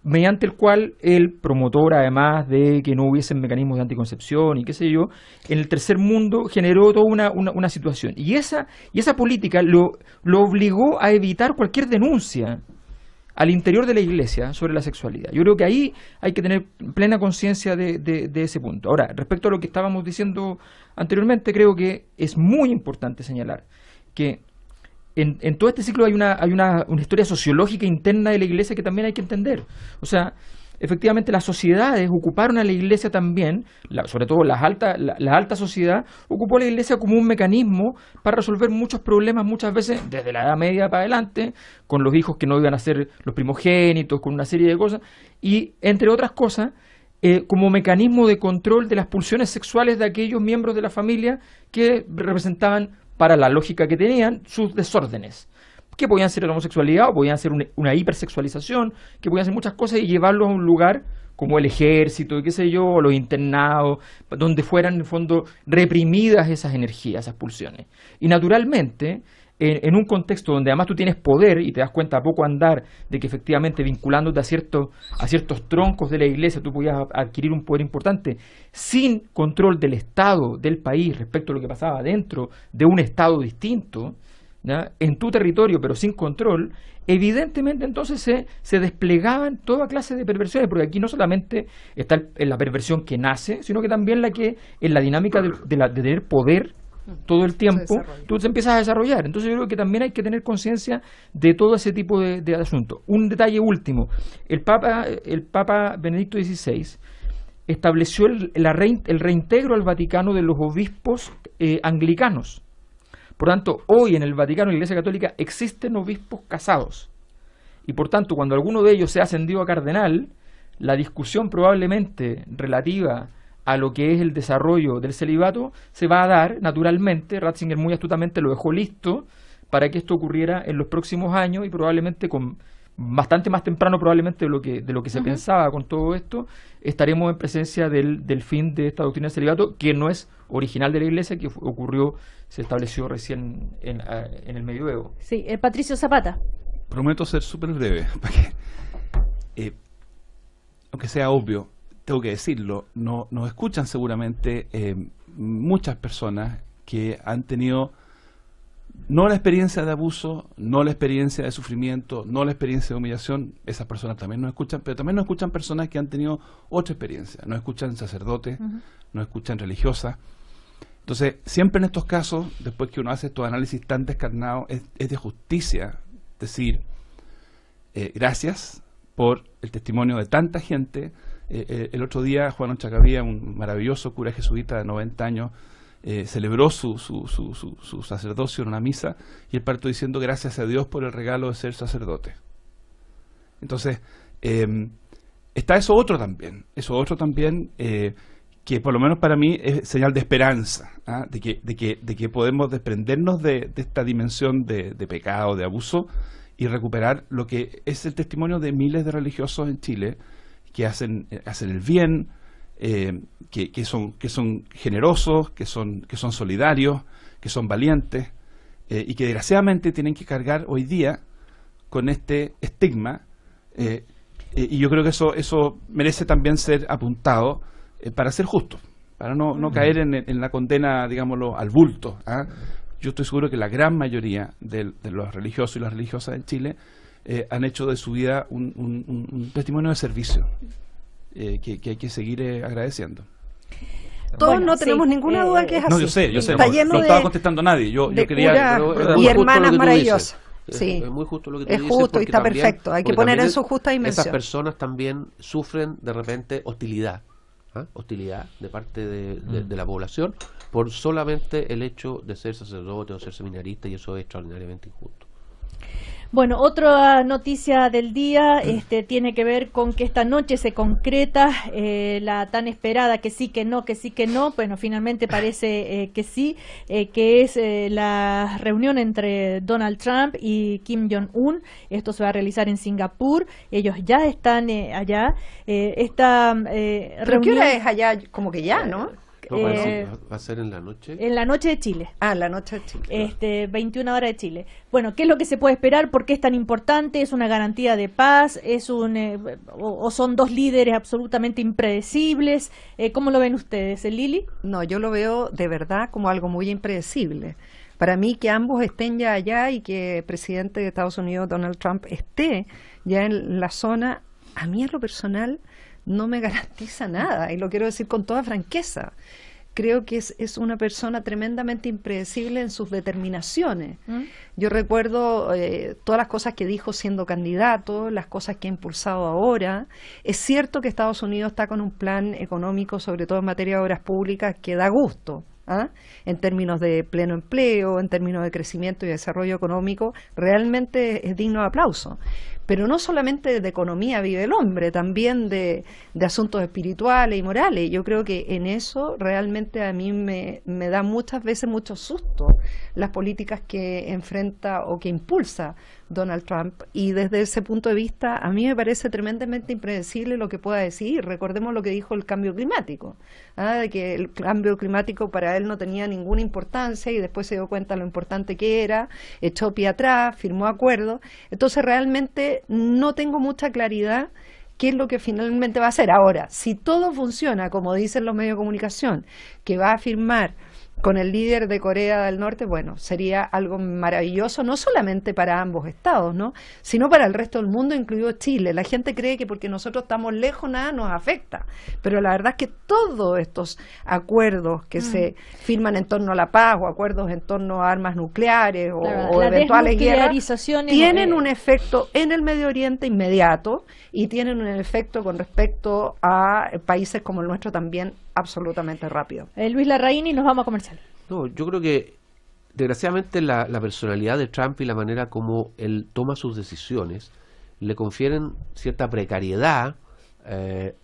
mediante el cual el promotor, además de que no hubiesen mecanismos de anticoncepción y qué sé yo, en el tercer mundo generó toda una situación. Y esa política lo obligó a evitar cualquier denuncia al interior de la Iglesia sobre la sexualidad. Yo creo que ahí hay que tener plena conciencia de ese punto. Ahora, respecto a lo que estábamos diciendo anteriormente, creo que es muy importante señalar que en todo este ciclo hay una historia sociológica interna de la Iglesia que también hay que entender. O sea, efectivamente las sociedades ocuparon a la Iglesia también, sobre todo la alta sociedad, ocupó a la Iglesia como un mecanismo para resolver muchos problemas, muchas veces desde la Edad Media para adelante, con los hijos que no iban a ser los primogénitos, con una serie de cosas, y entre otras cosas, como mecanismo de control de las pulsiones sexuales de aquellos miembros de la familia que representaban, para la lógica que tenían, sus desórdenes, que podían ser la homosexualidad o podían ser una hipersexualización, que podían ser muchas cosas y llevarlos a un lugar como el ejército y qué sé yo, o los internados, donde fueran en el fondo reprimidas esas energías, esas pulsiones. Y naturalmente, en un contexto donde además tú tienes poder y te das cuenta a poco andar de que efectivamente vinculándote a ciertos troncos de la Iglesia tú podías adquirir un poder importante sin control del Estado, del país respecto a lo que pasaba dentro de un Estado distinto, ¿ya?, en tu territorio pero sin control, evidentemente entonces se desplegaban toda clase de perversiones, porque aquí no solamente está la perversión que nace, sino que también la que en la dinámica de tener poder todo el tiempo, tú te empiezas a desarrollar. Entonces yo creo que también hay que tener conciencia de todo ese tipo de asuntos. Un detalle último, el Papa Benedicto XVI estableció el reintegro al Vaticano de los obispos anglicanos. Por tanto, hoy en el Vaticano, en la Iglesia Católica, existen obispos casados. Y por tanto, cuando alguno de ellos sea ascendido a cardenal, la discusión probablemente relativa a lo que es el desarrollo del celibato se va a dar naturalmente. Ratzinger muy astutamente lo dejó listo para que esto ocurriera en los próximos años y probablemente con bastante más temprano probablemente de lo que se pensaba con todo esto, estaremos en presencia del fin de esta doctrina del celibato, que no es original de la Iglesia, que se estableció recién en el Medioevo. Sí, Patricio Zapata. Prometo ser súper breve, para que, aunque sea obvio, tengo que decirlo, nos escuchan seguramente muchas personas que han tenido no la experiencia de abuso, no la experiencia de sufrimiento, no la experiencia de humillación. Esas personas también nos escuchan, pero también nos escuchan personas que han tenido otra experiencia. Nos escuchan sacerdotes, nos escuchan religiosas. Entonces, siempre en estos casos, después que uno hace estos análisis tan descarnados, es de justicia decir gracias por el testimonio de tanta gente. El otro día Juan Ochacavía, un maravilloso cura jesuita de 90 años, celebró su sacerdocio en una misa y él partió diciendo gracias a Dios por el regalo de ser sacerdote. Entonces, está eso otro también, que por lo menos para mí es señal de esperanza, ¿ah? de que podemos desprendernos de esta dimensión de pecado, de abuso, y recuperar lo que es el testimonio de miles de religiosos en Chile que hacen el bien, que son generosos, que son solidarios, que son valientes, y que desgraciadamente tienen que cargar hoy día con este estigma, y yo creo que eso merece también ser apuntado para ser justo, para no caer en la condena, digámoslo, al bulto, ¿ah? Yo estoy seguro que la gran mayoría de los religiosos y las religiosas en Chile han hecho de su vida un testimonio de servicio que hay que seguir agradeciendo. Todos no tenemos ninguna duda que es así. No, yo sé, no estaba contestando nadie. Yo quería... y hermanas maravillosas. Sí, es muy justo lo que tú dices. Es justo y está perfecto. Hay que poner en su justa dimensión. Esas personas también sufren de repente hostilidad. hostilidad de parte de la población por solamente el hecho de ser sacerdote o ser seminarista, y eso es extraordinariamente injusto. Bueno, otra noticia del día tiene que ver con que esta noche se concreta la tan esperada que sí, que no, bueno, finalmente parece que sí, que es la reunión entre Donald Trump y Kim Jong-un. Esto se va a realizar en Singapur, ellos ya están allá. Esta ¿Pero qué hora es allá? Como que ya, ¿no? Va a ser en la noche. En la noche de Chile. Ah, la noche de Chile. 21 horas de Chile. Bueno, ¿qué es lo que se puede esperar? ¿Por qué es tan importante? ¿Es una garantía de paz? ¿O son dos líderes absolutamente impredecibles? ¿Cómo lo ven ustedes, Lili? No, yo lo veo de verdad como algo muy impredecible. Para mí, que ambos estén ya allá y que el presidente de Estados Unidos, Donald Trump, esté ya en la zona, a mí en lo personal no me garantiza nada, y lo quiero decir con toda franqueza. Creo que es una persona tremendamente impredecible en sus determinaciones. Yo recuerdo todas las cosas que dijo siendo candidato, las cosas que ha impulsado ahora. Es cierto que Estados Unidos está con un plan económico, sobre todo en materia de obras públicas, que da gusto, en términos de pleno empleo, en términos de crecimiento y desarrollo económico, realmente es digno de aplauso. Pero no solamente de economía vive el hombre, también de asuntos espirituales y morales. Yo creo que en eso realmente a mí me da muchas veces mucho susto las políticas que enfrenta o que impulsa Donald Trump, y desde ese punto de vista a mí me parece tremendamente impredecible lo que pueda decir. Recordemos lo que dijo el cambio climático, de que el cambio climático para él no tenía ninguna importancia, y después se dio cuenta lo importante que era, echó pie atrás, firmó acuerdos. Entonces realmente no tengo mucha claridad qué es lo que finalmente va a hacer. Ahora, si todo funciona como dicen los medios de comunicación, que va a firmar con el líder de Corea del Norte, bueno, sería algo maravilloso, no solamente para ambos estados, ¿no?, sino para el resto del mundo, incluido Chile. La gente cree que porque nosotros estamos lejos nada nos afecta, pero la verdad es que todos estos acuerdos que se firman en torno a la paz, o acuerdos en torno a armas nucleares o eventuales guerras, tienen un efecto en el Medio Oriente inmediato, y tienen un efecto con respecto a países como el nuestro también absolutamente rápido. Luis Larraín, y nos vamos a comercial. No, yo creo que desgraciadamente la personalidad de Trump y la manera como él toma sus decisiones le confieren cierta precariedad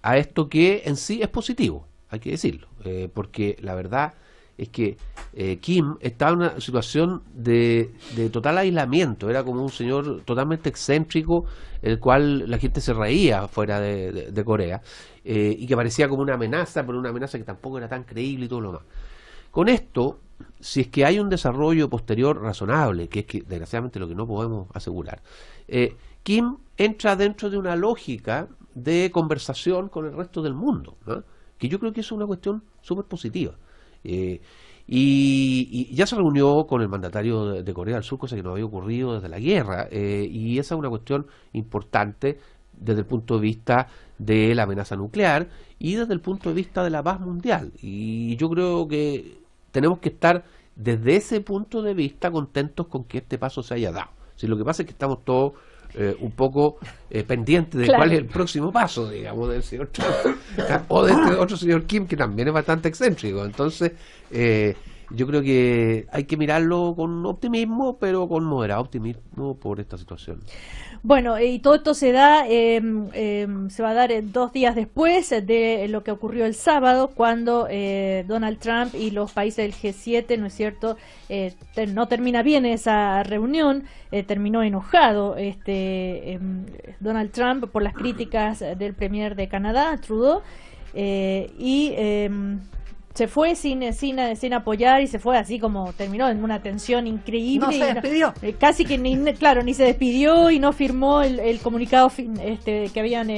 a esto, que en sí es positivo, hay que decirlo, porque la verdad es que Kim estaba en una situación de total aislamiento. Era como un señor totalmente excéntrico, el cual la gente se reía fuera de Corea, y que parecía como una amenaza, pero una amenaza que tampoco era tan creíble y todo lo demás. Con esto, si es que hay un desarrollo posterior razonable, que es que desgraciadamente lo que no podemos asegurar, Kim entra dentro de una lógica de conversación con el resto del mundo, ¿no?, que yo creo que es una cuestión súper positiva. Y ya se reunió con el mandatario de Corea del Sur, cosa que no había ocurrido desde la guerra, y esa es una cuestión importante desde el punto de vista de la amenaza nuclear y desde el punto de vista de la paz mundial. Y yo creo que tenemos que estar desde ese punto de vista contentos con que este paso se haya dado. Si lo que pasa es que estamos todos un poco pendientes de cuál es el próximo paso, digamos, del señor Trump o de este otro señor Kim, que también es bastante excéntrico. Entonces yo creo que hay que mirarlo con optimismo, pero con moderado optimismo por esta situación. Bueno, y todo esto se da, se va a dar 2 días después de lo que ocurrió el sábado, cuando Donald Trump y los países del G7, ¿no es cierto?, no termina bien esa reunión, terminó enojado Donald Trump por las críticas del premier de Canadá, Trudeau, y se fue sin apoyar, y se fue así como terminó, en una tensión increíble. No se despidió. Casi que ni se despidió, y no firmó el comunicado que habían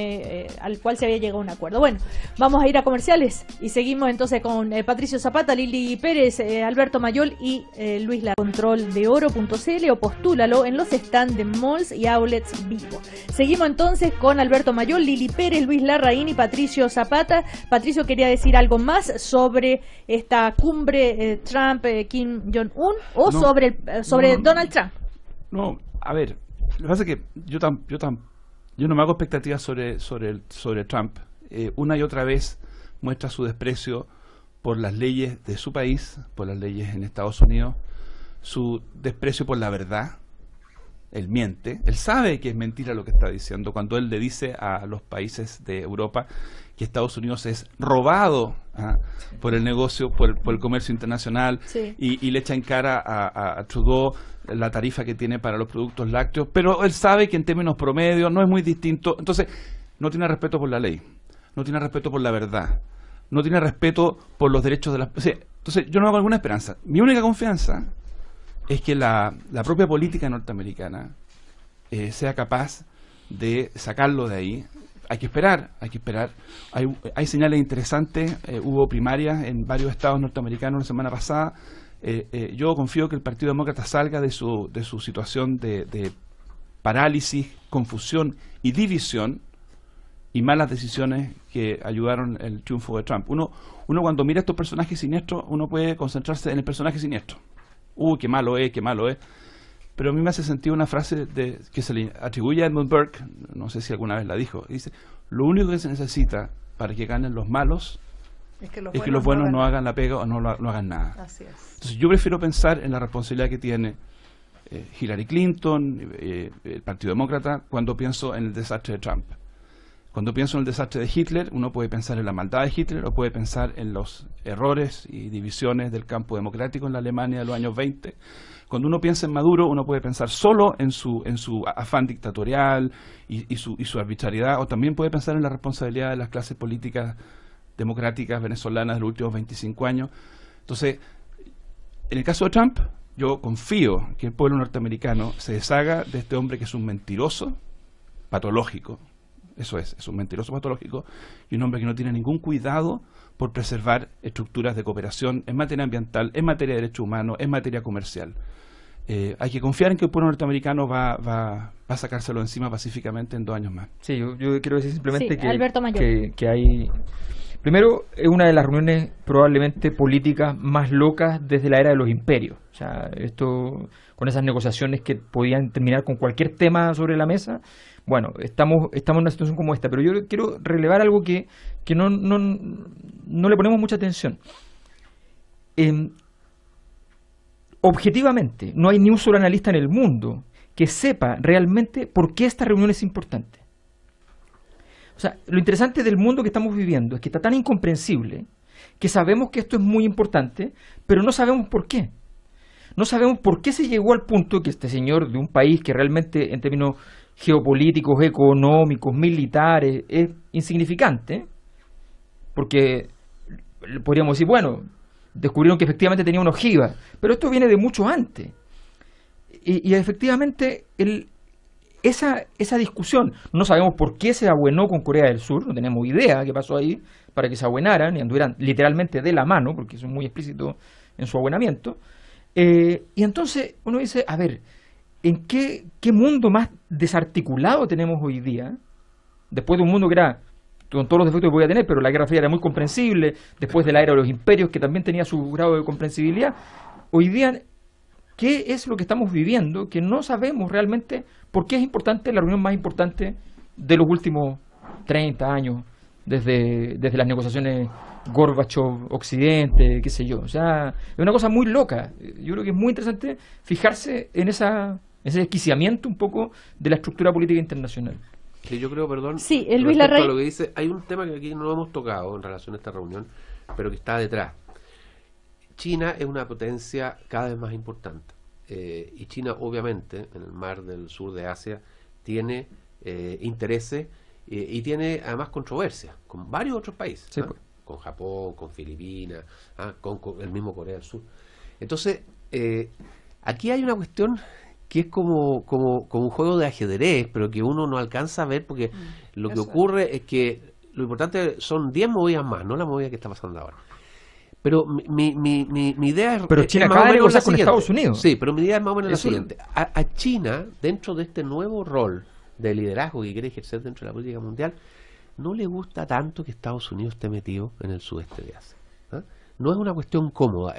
al cual se había llegado a un acuerdo. Bueno, vamos a ir a comerciales y seguimos entonces con Patricio Zapata, Lili Pérez, Alberto Mayol y Luis La. Control de oro.cl, o postúlalo en los stands de malls y outlets Vivo. Seguimos entonces con Alberto Mayol, Lili Pérez, Luis Larraín y Patricio Zapata. Patricio quería decir algo más sobre esta cumbre Trump-Kim Jong-un, o no, sobre Donald Trump. No, a ver, lo que pasa es que yo no me hago expectativas sobre Trump. Una y otra vez muestra su desprecio por las leyes de su país, por las leyes en Estados Unidos, su desprecio por la verdad. Él miente, él sabe que es mentira lo que está diciendo cuando él le dice a los países de Europa que Estados Unidos es robado por el negocio, por el comercio internacional, sí. y le echa en cara a Trudeau la tarifa que tiene para los productos lácteos, pero él sabe que en términos promedio no es muy distinto. Entonces no tiene respeto por la ley, no tiene respeto por la verdad, no tiene respeto por los derechos de las... O sea, entonces yo no hago alguna esperanza. Mi única confianza es que la propia política norteamericana sea capaz de sacarlo de ahí. Hay que esperar. Hay señales interesantes. Hubo primarias en varios estados norteamericanos la semana pasada. Yo confío que el Partido Demócrata salga de su situación de parálisis, confusión y división y malas decisiones que ayudaron el triunfo de Trump. Uno cuando mira estos personajes siniestros, uno puede concentrarse en el personaje siniestro. Qué malo es. Pero a mí me hace sentido una frase que se le atribuye a Edmund Burke, no sé si alguna vez la dijo, dice: lo único que se necesita para que ganen los malos es que los buenos no hagan la pega o no hagan nada. Así es. Entonces yo prefiero pensar en la responsabilidad que tiene Hillary Clinton, el Partido Demócrata, cuando pienso en el desastre de Trump. Cuando pienso en el desastre de Hitler, uno puede pensar en la maldad de Hitler o puede pensar en los errores y divisiones del campo democrático en la Alemania de los años 20. Cuando uno piensa en Maduro, uno puede pensar solo en su afán dictatorial y su arbitrariedad, o también puede pensar en la responsabilidad de las clases políticas democráticas venezolanas de los últimos 25 años. Entonces, en el caso de Trump, yo confío que el pueblo norteamericano se deshaga de este hombre que es un mentiroso patológico. Eso es un mentiroso patológico y un hombre que no tiene ningún cuidado por preservar estructuras de cooperación en materia ambiental, en materia de derechos humanos, en materia comercial. Hay que confiar en que el pueblo norteamericano va a sacárselo encima pacíficamente en 2 años más. Sí, yo quiero decir simplemente sí, que hay... Primero, es una de las reuniones probablemente políticas más locas desde la era de los imperios. O sea, esto, con esas negociaciones que podían terminar con cualquier tema sobre la mesa. Bueno, estamos en una situación como esta, pero yo quiero relevar algo que no le ponemos mucha atención. Objetivamente, no hay ni un solo analista en el mundo que sepa realmente por qué esta reunión es importante. O sea, lo interesante del mundo que estamos viviendo es que está tan incomprensible que sabemos que esto es muy importante, pero no sabemos por qué. No sabemos por qué se llegó al punto que este señor de un país que realmente en términos geopolíticos, económicos, militares, es insignificante, porque podríamos decir, bueno, descubrieron que efectivamente tenía una ojiva, pero esto viene de mucho antes. Y efectivamente esa discusión, no sabemos por qué se abuenó con Corea del Sur, no tenemos idea qué pasó ahí para que se abuenaran y anduvieran literalmente de la mano, porque son muy explícitos en su abuenamiento. Y entonces uno dice, a ver, ¿en qué mundo más desarticulado tenemos hoy día? Después de un mundo que era, con todos los defectos que podía tener, pero la Guerra Fría era muy comprensible, después de la era de los imperios, que también tenía su grado de comprensibilidad. Hoy día, ¿qué es lo que estamos viviendo? Que no sabemos realmente por qué es importante, la reunión más importante de los últimos 30 años, desde las negociaciones Gorbachev-Occidente, qué sé yo. O sea, es una cosa muy loca. Yo creo que es muy interesante fijarse en ese desquiciamiento un poco de la estructura política internacional. Que yo creo, perdón, sí, Luis Larraín, a lo que dice, hay un tema que aquí no hemos tocado en relación a esta reunión, pero que está detrás. China es una potencia cada vez más importante. Y China, obviamente, en el mar del sur de Asia, tiene intereses y tiene además controversias con varios otros países. Sí, pues. Con Japón, con Filipinas, con el mismo Corea del Sur. Entonces, aquí hay una cuestión que es como un juego de ajedrez, pero que uno no alcanza a ver, porque lo que ocurre es que lo importante son 10 movidas más, no la movida que está pasando ahora. Pero mi idea es... Pero China acaba de negociar con Estados Unidos. Sí, pero mi idea es más o menos la siguiente. A China, dentro de este nuevo rol de liderazgo que quiere ejercer dentro de la política mundial, no le gusta tanto que Estados Unidos esté metido en el sudeste de Asia. No es una cuestión cómoda.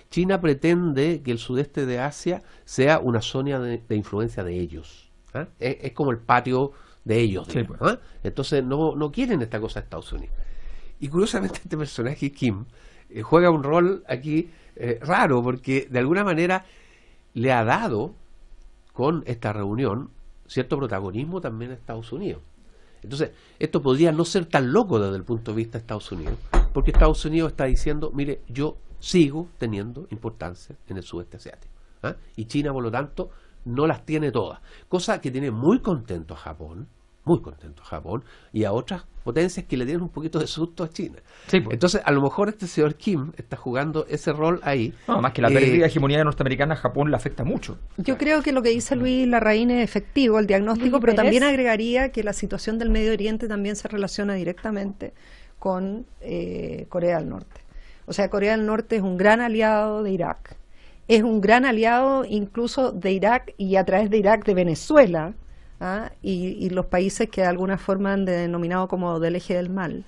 China pretende que el sudeste de Asia sea una zona de influencia de ellos. Es como el patio de ellos. Sí, pues. Entonces no quieren esta cosa de Estados Unidos. Y curiosamente este personaje Kim juega un rol aquí raro, porque de alguna manera le ha dado con esta reunión cierto protagonismo también a Estados Unidos. Entonces, esto podría no ser tan loco desde el punto de vista de Estados Unidos, porque Estados Unidos está diciendo, mire, yo sigo teniendo importancia en el sudeste asiático. Y China, por lo tanto, no las tiene todas. Cosa que tiene muy contento a Japón, y a otras potencias que le tienen un poquito de susto a China. Sí, pues. Entonces, a lo mejor este señor Kim está jugando ese rol ahí. No, más que la pérdida de hegemonía norteamericana, a Japón le afecta mucho. Yo creo que lo que dice Luis Larraín es efectivo, el diagnóstico, pero también agregaría que la situación del Medio Oriente también se relaciona directamente con Corea del Norte. O sea, Corea del Norte es un gran aliado de Irak, es un gran aliado incluso de Irak y a través de Irak de Venezuela, y los países que de alguna forma han denominado como del eje del mal.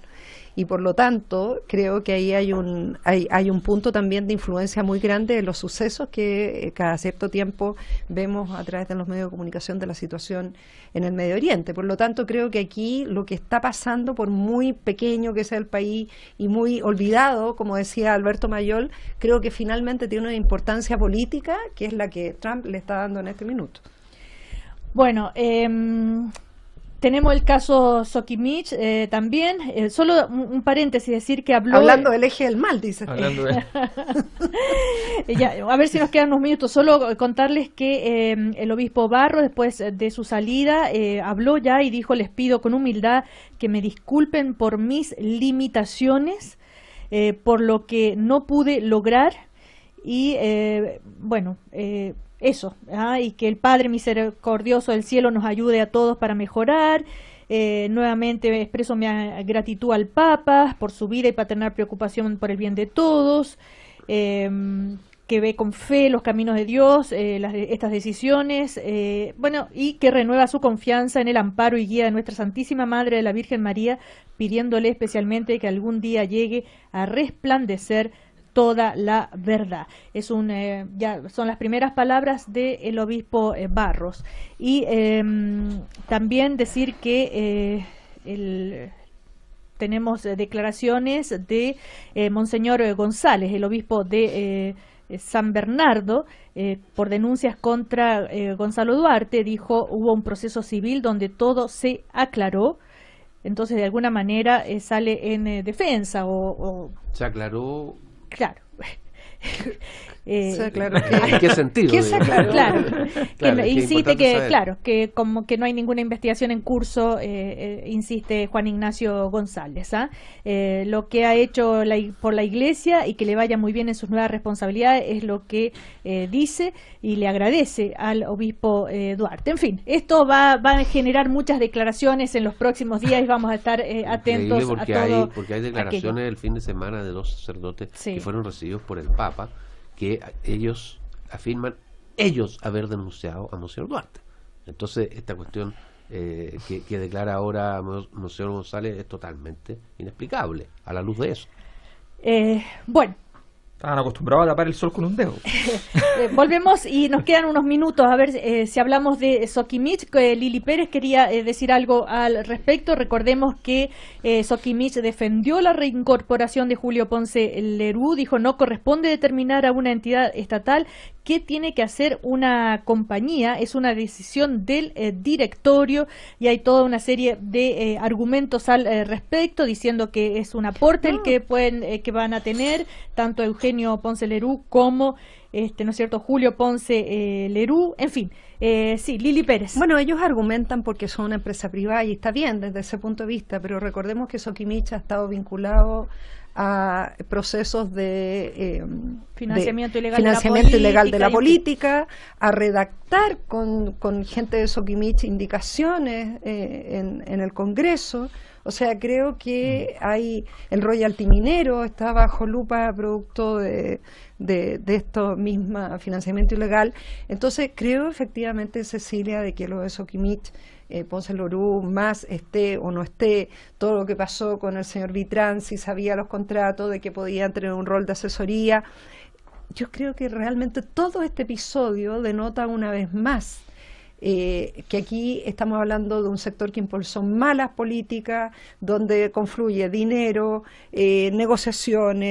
Y por lo tanto, creo que ahí hay un punto también de influencia muy grande de los sucesos que cada cierto tiempo vemos a través de los medios de comunicación de la situación en el Medio Oriente. Por lo tanto, creo que aquí lo que está pasando, por muy pequeño que sea el país y muy olvidado, como decía Alberto Mayol, creo que finalmente tiene una importancia política que es la que Trump le está dando en este minuto. Bueno, tenemos el caso Sokimich también. Solo un paréntesis, decir que hablando del eje del mal, dice. A ver si nos quedan unos minutos. Solo contarles que el obispo Barros, después de su salida, habló ya y dijo: les pido con humildad que me disculpen por mis limitaciones, por lo que no pude lograr. Y eso, y que el Padre misericordioso del cielo nos ayude a todos para mejorar. Nuevamente expreso mi gratitud al Papa por su vida y paternal preocupación por el bien de todos, que ve con fe los caminos de Dios, estas decisiones, y que renueva su confianza en el amparo y guía de nuestra Santísima Madre de la Virgen María, pidiéndole especialmente que algún día llegue a resplandecer toda la verdad. Ya son las primeras palabras del obispo Barros. Y también decir que tenemos declaraciones de Monseñor González, el obispo de San Bernardo, por denuncias contra Gonzalo Duarte. Dijo: hubo un proceso civil donde todo se aclaró. Entonces, de alguna manera sale en defensa se aclaró. Claro. ¿En qué sentido? Claro, que insiste que como que no hay ninguna investigación en curso, insiste Juan Ignacio González. Lo que ha hecho por la Iglesia y que le vaya muy bien en sus nuevas responsabilidades es lo que dice, y le agradece al obispo Duarte. En fin, esto va a generar muchas declaraciones en los próximos días y vamos a estar atentos a todo. Porque hay declaraciones el fin de semana de 2 sacerdotes que fueron recibidos por el Papa, que ellos afirman haber denunciado a Monseñor Duarte. Entonces, esta cuestión que declara ahora Monseñor González es totalmente inexplicable a la luz de eso. Estaban acostumbrados a tapar el sol con un dedo. Volvemos y nos quedan unos minutos a ver si hablamos de Sokimich. Lili Pérez quería decir algo al respecto. Recordemos que Sokimich defendió la reincorporación de Julio Ponce Lerú. Dijo: no corresponde determinar a una entidad estatal qué tiene que hacer una compañía, es una decisión del directorio, y hay toda una serie de argumentos al respecto, diciendo que es un aporte el que van a tener tanto Eugenio Ponce Lerú como ¿no es cierto?, Julio Ponce Lerú, en fin. Sí, Lili Pérez. Bueno, ellos argumentan porque son una empresa privada y está bien desde ese punto de vista, pero recordemos que Sokimich ha estado vinculado a procesos de financiamiento ilegal de la política, a redactar con gente de Sokimich indicaciones en el Congreso. O sea, creo que hay el royalty minero está bajo lupa producto de esto mismo financiamiento ilegal. Entonces creo efectivamente, Cecilia, de que lo de Sokimich, Ponce Lerú, más esté o no esté, todo lo que pasó con el señor Vitrán, si sabía los contratos, de que podían tener un rol de asesoría. Yo creo que realmente todo este episodio denota una vez más que aquí estamos hablando de un sector que impulsó malas políticas, donde confluye dinero, negociación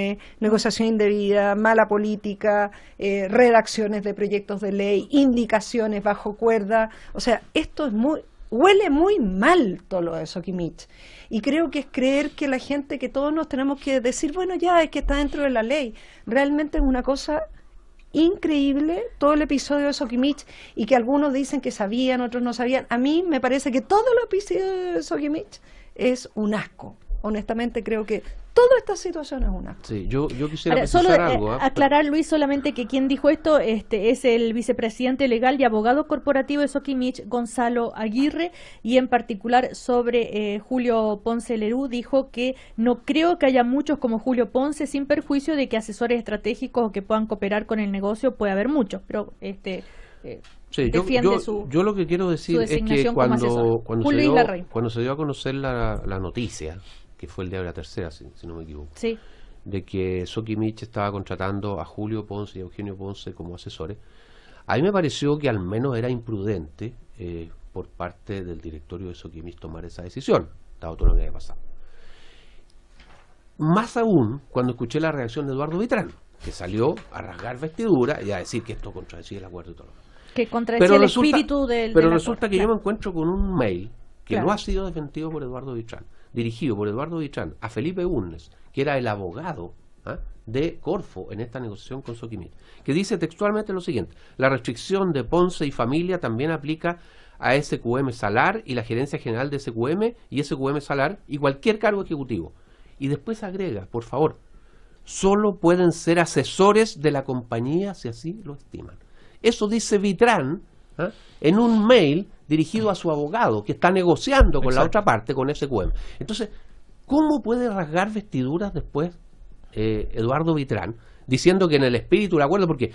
indebida, mala política, redacciones de proyectos de ley, indicaciones bajo cuerda. O sea, esto es huele muy mal todo lo de Sokimich. Y creo que es creer que la gente, que todos nos tenemos que decir, bueno, ya es que está dentro de la ley. Realmente es una cosa increíble todo el episodio de Sokimich, y que algunos dicen que sabían, otros no sabían. A mí me parece que todo el episodio de Sokimich es un asco. Honestamente creo que toda esta situación es un asco. Sí, yo quisiera precisar algo. Aclarar, Luis, solamente que quien dijo esto es el vicepresidente legal y abogado corporativo de Sokimich, Gonzalo Aguirre, y en particular sobre Julio Ponce Lerú dijo que no creo que haya muchos como Julio Ponce, sin perjuicio de que asesores estratégicos que puedan cooperar con el negocio puede haber muchos, pero sí, yo lo que quiero decir es que cuando se dio a conocer la noticia, que fue el día de la tercera, si no me equivoco, sí, de que Sokimich estaba contratando a Julio Ponce y a Eugenio Ponce como asesores, a mí me pareció que al menos era imprudente por parte del directorio de Sokimich tomar esa decisión, dado todo lo que había pasado. Más aún cuando escuché la reacción de Eduardo Vitrán, que salió a rasgar vestidura y a decir que esto contradecía el acuerdo y todo. Que contradecía el espíritu del Pero resulta que yo me encuentro con un mail que no ha sido defendido por Eduardo Vitrán, dirigido por Eduardo Vitrán a Felipe Bulnes, que era el abogado de Corfo en esta negociación con Sokimich, que dice textualmente lo siguiente: la restricción de Ponce y familia también aplica a SQM Salar y la gerencia general de SQM y SQM Salar y cualquier cargo ejecutivo. Y después agrega, por favor, solo pueden ser asesores de la compañía si así lo estiman. Eso dice Vitrán en un mail dirigido a su abogado, que está negociando con la otra parte, con SQM. Entonces, ¿cómo puede rasgar vestiduras después Eduardo Vitrán, diciendo que en el espíritu del acuerdo, porque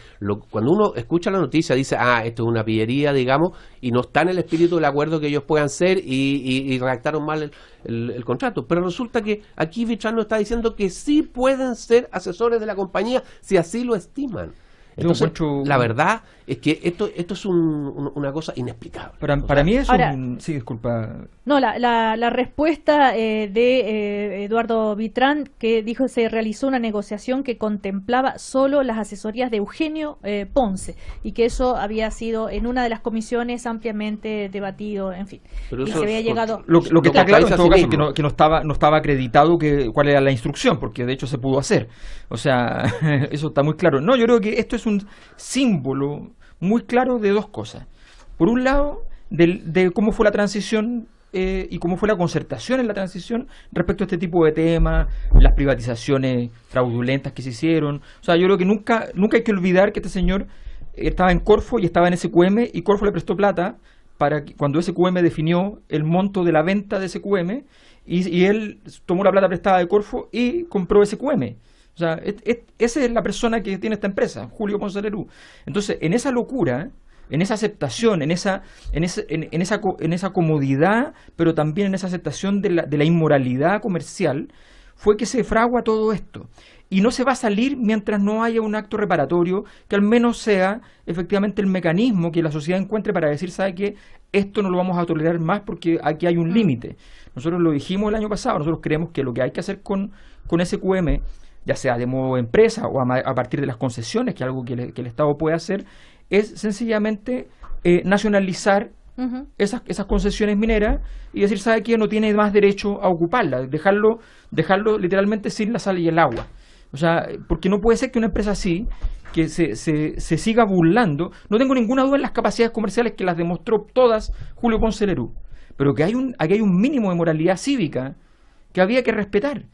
cuando uno escucha la noticia dice, esto es una pillería, digamos, y no está en el espíritu del acuerdo que ellos puedan ser, y redactaron mal el contrato, pero resulta que aquí Vitrán nos está diciendo que sí pueden ser asesores de la compañía si así lo estiman. Entonces, la verdad es que esto es una cosa inexplicable. Para mí es sí, disculpa. No, la respuesta de Eduardo Vitrán, que dijo que se realizó una negociación que contemplaba solo las asesorías de Eugenio Ponce, y que eso había sido en una de las comisiones ampliamente debatido, en fin. Pero y se había llegado... Lo que está claro en todo caso es que no estaba acreditado cuál era la instrucción, porque de hecho se pudo hacer. O sea, eso está muy claro. No, yo creo que esto es un símbolo muy claro de dos cosas. Por un lado, de cómo fue la transición y cómo fue la concertación en la transición respecto a este tipo de temas, las privatizaciones fraudulentas que se hicieron. O sea, yo creo que nunca hay que olvidar que este señor estaba en Corfo y estaba en SQM, y Corfo le prestó plata para que, cuando SQM definió el monto de la venta de SQM, y él tomó la plata prestada de Corfo y compró SQM. O sea, esa es la persona que tiene esta empresa, Julio Ponce Lerú. Entonces, en esa locura, en esa aceptación, en esa comodidad, pero también en esa aceptación de la inmoralidad comercial, fue que se fragua todo esto. Y no se va a salir mientras no haya un acto reparatorio que al menos sea efectivamente el mecanismo que la sociedad encuentre para decir, ¿sabe qué? Esto no lo vamos a tolerar más porque aquí hay un límite. Nosotros lo dijimos el año pasado, nosotros creemos que lo que hay que hacer con SQM, ya sea de modo empresa o a partir de las concesiones, que es algo que el Estado puede hacer, es sencillamente nacionalizar esas concesiones mineras y decir, ¿sabe qué? No tiene más derecho a ocuparla, dejarlo literalmente sin la sal y el agua. O sea, porque no puede ser que una empresa así, que se siga burlando, no tengo ninguna duda en las capacidades comerciales que las demostró todas Julio Ponce Lerú, pero que aquí hay un mínimo de moralidad cívica que había que respetar.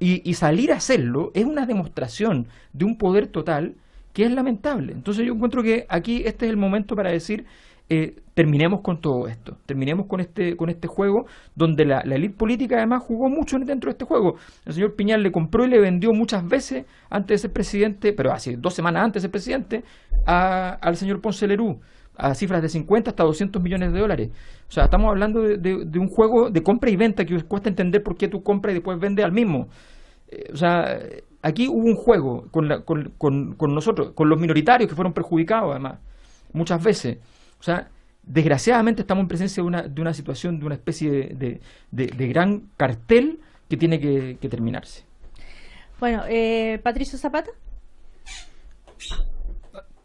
Y salir a hacerlo es una demostración de un poder total que es lamentable. Entonces yo encuentro que aquí este es el momento para decir, terminemos con todo esto, terminemos con este juego donde la élite política además jugó mucho dentro de este juego. El señor Piñar le compró y le vendió muchas veces antes de ser presidente, pero hace 2 semanas antes de ser presidente, al señor Ponce Lerú, a cifras de 50 hasta 200 millones de dólares. O sea, estamos hablando de un juego de compra y venta que cuesta entender por qué tú compras y después vendes al mismo. O sea, aquí hubo un juego con nosotros, con los minoritarios que fueron perjudicados además, muchas veces. O sea, desgraciadamente estamos en presencia de una situación, de una especie de gran cartel que tiene que terminarse. Bueno, Patricio Zapata.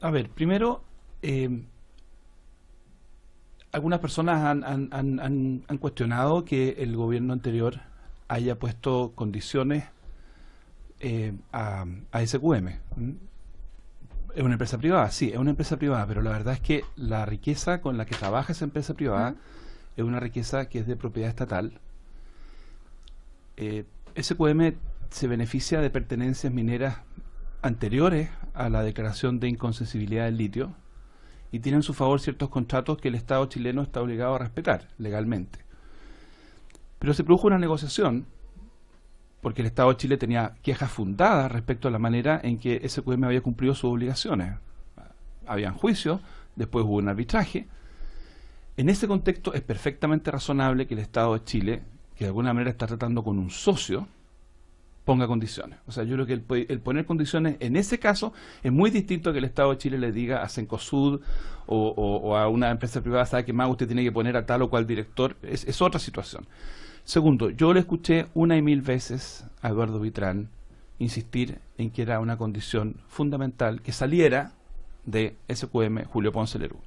A ver, primero, algunas personas han cuestionado que el gobierno anterior haya puesto condiciones a SQM. ¿Es una empresa privada? Sí, es una empresa privada, pero la verdad es que la riqueza con la que trabaja esa empresa privada es una riqueza que es de propiedad estatal. SQM se beneficia de pertenencias mineras anteriores a la declaración de inconcesibilidad del litio y tiene en su favor ciertos contratos que el Estado chileno está obligado a respetar legalmente. Pero se produjo una negociación porque el Estado de Chile tenía quejas fundadas respecto a la manera en que SQM había cumplido sus obligaciones. Habían juicios, después hubo un arbitraje. En ese contexto es perfectamente razonable que el Estado de Chile, que de alguna manera está tratando con un socio, ponga condiciones. O sea, yo creo que el poner condiciones en ese caso es muy distinto a que el Estado de Chile le diga a Cencosud o a una empresa privada, sabe que más usted tiene que poner a tal o cual director. Es otra situación. Segundo, yo le escuché una y mil veces a Eduardo Vitrán insistir en que era una condición fundamental que saliera de SQM Julio Ponce Lerú.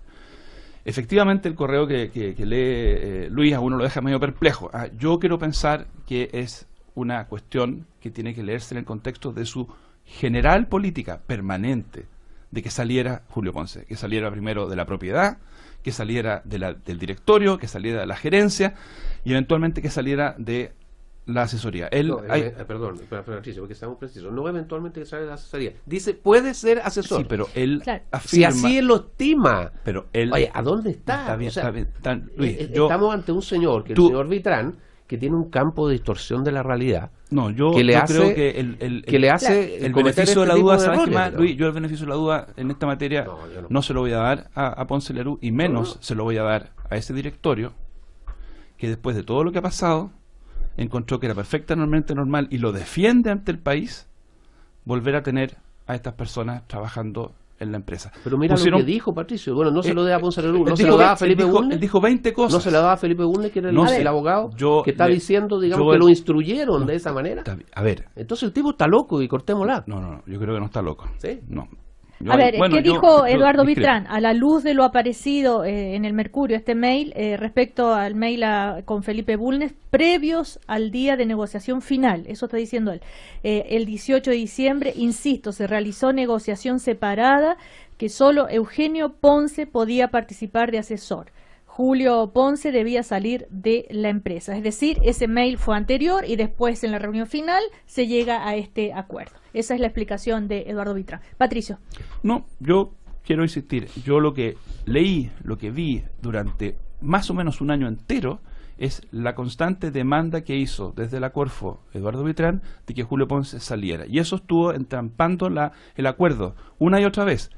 Efectivamente, el correo que lee Luis a uno lo deja medio perplejo. Yo quiero pensar que es una cuestión que tiene que leerse en el contexto de su general política permanente de que saliera Julio Ponce, que saliera primero de la propiedad, que saliera del directorio, que saliera de la gerencia y eventualmente que saliera de la asesoría. Perdón, Patricio, porque estamos precisos. No eventualmente que salga de la asesoría. Dice, puede ser asesor. Sí, pero él afirma... Si así él lo estima. Pero él... Oye, ¿a dónde está? Está bien, o sea, está bien. Luis, estamos ante un señor, el señor Vitrán, que tiene un campo de distorsión de la realidad. No, yo creo que el beneficio de la duda, ¿sabes qué más, Luis? Yo el beneficio de la duda en esta materia no se lo voy a dar a Ponce Lerú y menos se lo voy a dar a ese directorio que después de todo lo que ha pasado encontró que era perfectamente normal y lo defiende ante el país volver a tener a estas personas trabajando en la empresa. Pero mira lo que dijo Patricio. Bueno, no se lo da a Ponce Lerú, no se lo da a Felipe Bulnes. Él dijo 20 cosas. No se lo da a Felipe Bulnes, que era el abogado, que está diciendo, digamos, que lo instruyeron de esa manera. A ver. Entonces el tipo está loco y cortémosla. No, yo creo que no está loco. ¿Sí? No. ¿Qué dijo Eduardo Vitrán? A la luz de lo aparecido en el Mercurio, este mail, respecto al mail con Felipe Bulnes, previos al día de negociación final, eso está diciendo él. El 18 de diciembre, insisto, se realizó negociación separada, que solo Eugenio Ponce podía participar de asesor. Julio Ponce debía salir de la empresa. Es decir, ese mail fue anterior y después en la reunión final se llega a este acuerdo. Esa es la explicación de Eduardo Vitrán. Patricio. No, yo quiero insistir. Yo lo que leí, lo que vi durante más o menos un año entero es la constante demanda que hizo desde la Corfo Eduardo Vitrán de que Julio Ponce saliera. Y eso estuvo entrampando el acuerdo una y otra vez.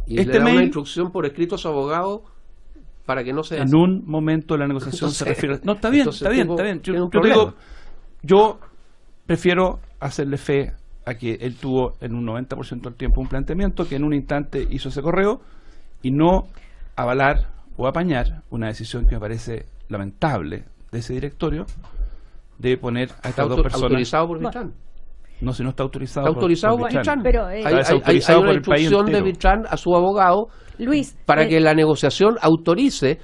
Y le da una instrucción por escrito a su abogado para que no se... En un momento la negociación se refiere... No, está bien. Yo te digo, yo prefiero hacerle fe a que él tuvo en un 90% del tiempo un planteamiento, que en un instante hizo ese correo, y no avalar o apañar una decisión que me parece lamentable de ese directorio de poner a estas dos personas... ¿Autorizado por Vitrán? No, si no está autorizado. Está autorizado por Vitrán. Pero, hay una instrucción de Vitrán a su abogado, Luis, para que la negociación autorice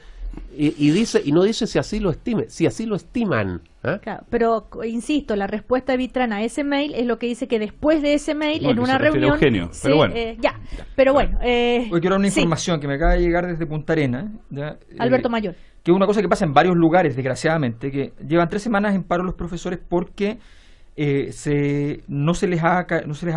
y no dice si así lo estime, si así lo estiman. Claro, pero insisto, la respuesta de Vitrán a ese mail es lo que dice que después de ese mail, en una reunión... Eugenio, pero bueno. Hoy quiero dar una información que me acaba de llegar desde Punta Arenas. Alberto Mayor. Que es una cosa que pasa en varios lugares, desgraciadamente, que llevan 3 semanas en paro los profesores porque... no se les ha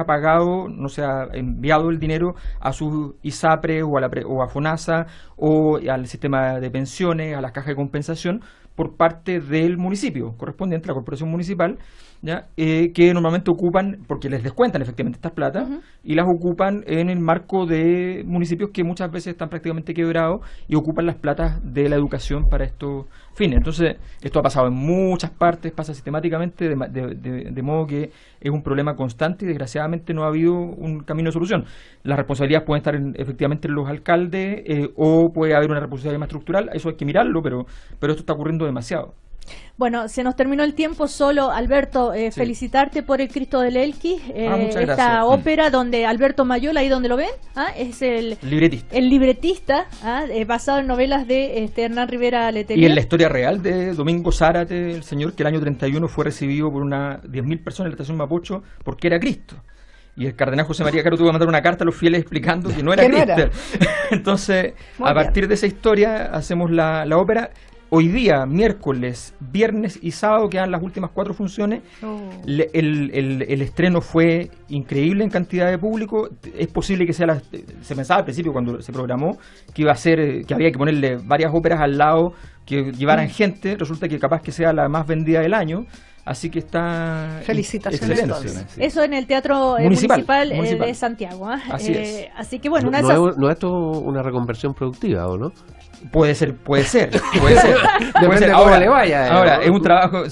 pagado, no se ha enviado el dinero a sus ISAPRE o a FONASA o al sistema de pensiones, a las cajas de compensación por parte del municipio correspondiente, la corporación municipal, ¿ya? Que normalmente ocupan, porque les descuentan efectivamente estas platas, y las ocupan en el marco de municipios que muchas veces están prácticamente quebrados y ocupan las platas de la educación para estos fines. Entonces, esto ha pasado en muchas partes, pasa sistemáticamente, de modo que es un problema constante y desgraciadamente no ha habido un camino de solución. Las responsabilidades pueden estar efectivamente en los alcaldes o puede haber una responsabilidad más estructural, eso hay que mirarlo, pero esto está ocurriendo demasiado. Bueno, se nos terminó el tiempo. Solo, Alberto, felicitarte por el Cristo del Elqui, esta ópera donde Alberto Mayol, ahí donde lo ven, es el libretista, basado en novelas de Hernán Rivera Letelier. Y en la historia real de Domingo Zárate, el señor que el año 31 fue recibido por 10.000 personas en la estación Mapocho porque era Cristo. Y el cardenal José María Caro tuvo que mandar una carta a los fieles explicando que no era Cristo. Entonces, a partir de esa historia hacemos la ópera. Hoy día, miércoles, viernes y sábado quedan las últimas 4 funciones. El estreno fue increíble en cantidad de público. Es posible que sea se pensaba al principio cuando se programó que iba a ser, que había que ponerle varias óperas al lado que llevaran gente. Resulta que capaz que sea la más vendida del año. Así que está... Felicitaciones. Excelente. Eso en el Teatro Municipal de Santiago. Así es. Así que bueno, ¿No es esto una reconversión productiva o no? Puede ser. Depende de cómo le vaya. Ahora, es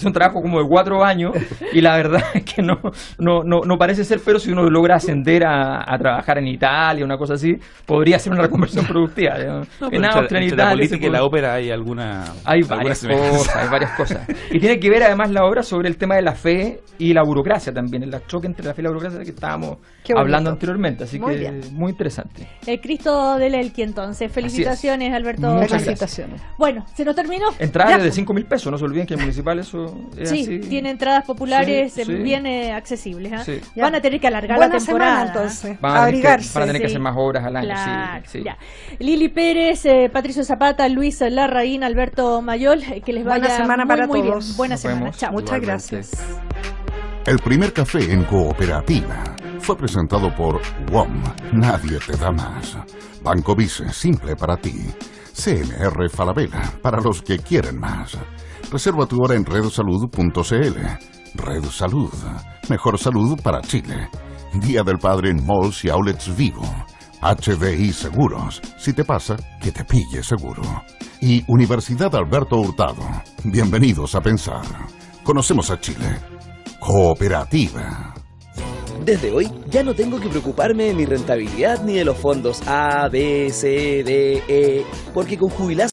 un trabajo como de 4 años y la verdad es que no parece ser, pero si uno logra ascender a trabajar en Italia, una cosa así, podría ser una reconversión productiva. En Austria, en Italia... La política y la ópera hay varias cosas. Y tiene que ver además la obra sobre el tema de la fe y la burocracia también, el choque entre la fe y la burocracia que estábamos hablando anteriormente, así muy que bien. Muy interesante. El Cristo del Elqui, entonces. Felicitaciones, Alberto. Felicitaciones. Bueno, se nos terminó. Entradas de 5.000 pesos, no se olviden que el municipal eso es así. Tiene entradas populares bien accesibles. Van a tener que alargar la temporada. Semana, entonces. Van a tener que hacer más horas al año. Claro, ya. Lili Pérez, Patricio Zapata, Luis Larraín, Alberto Mayol, que les vaya buena semana para muy todos. Bien. Buena semana. Chao. Muchas gracias. El primer café en Cooperativa fue presentado por WOM. Nadie te da más. Banco Vice, simple para ti. CNR Falabella, para los que quieren más. Reserva tu hora en redsalud.cl. Red Salud, mejor salud para Chile. Día del Padre en malls y outlets Vivo. HDI Seguros, si te pasa, que te pille seguro. Y Universidad Alberto Hurtado, bienvenidos a pensar. Conocemos a Chile. Cooperativa. Desde hoy ya no tengo que preocuparme de mi rentabilidad ni de los fondos A, B, C, D, E, porque con jubilación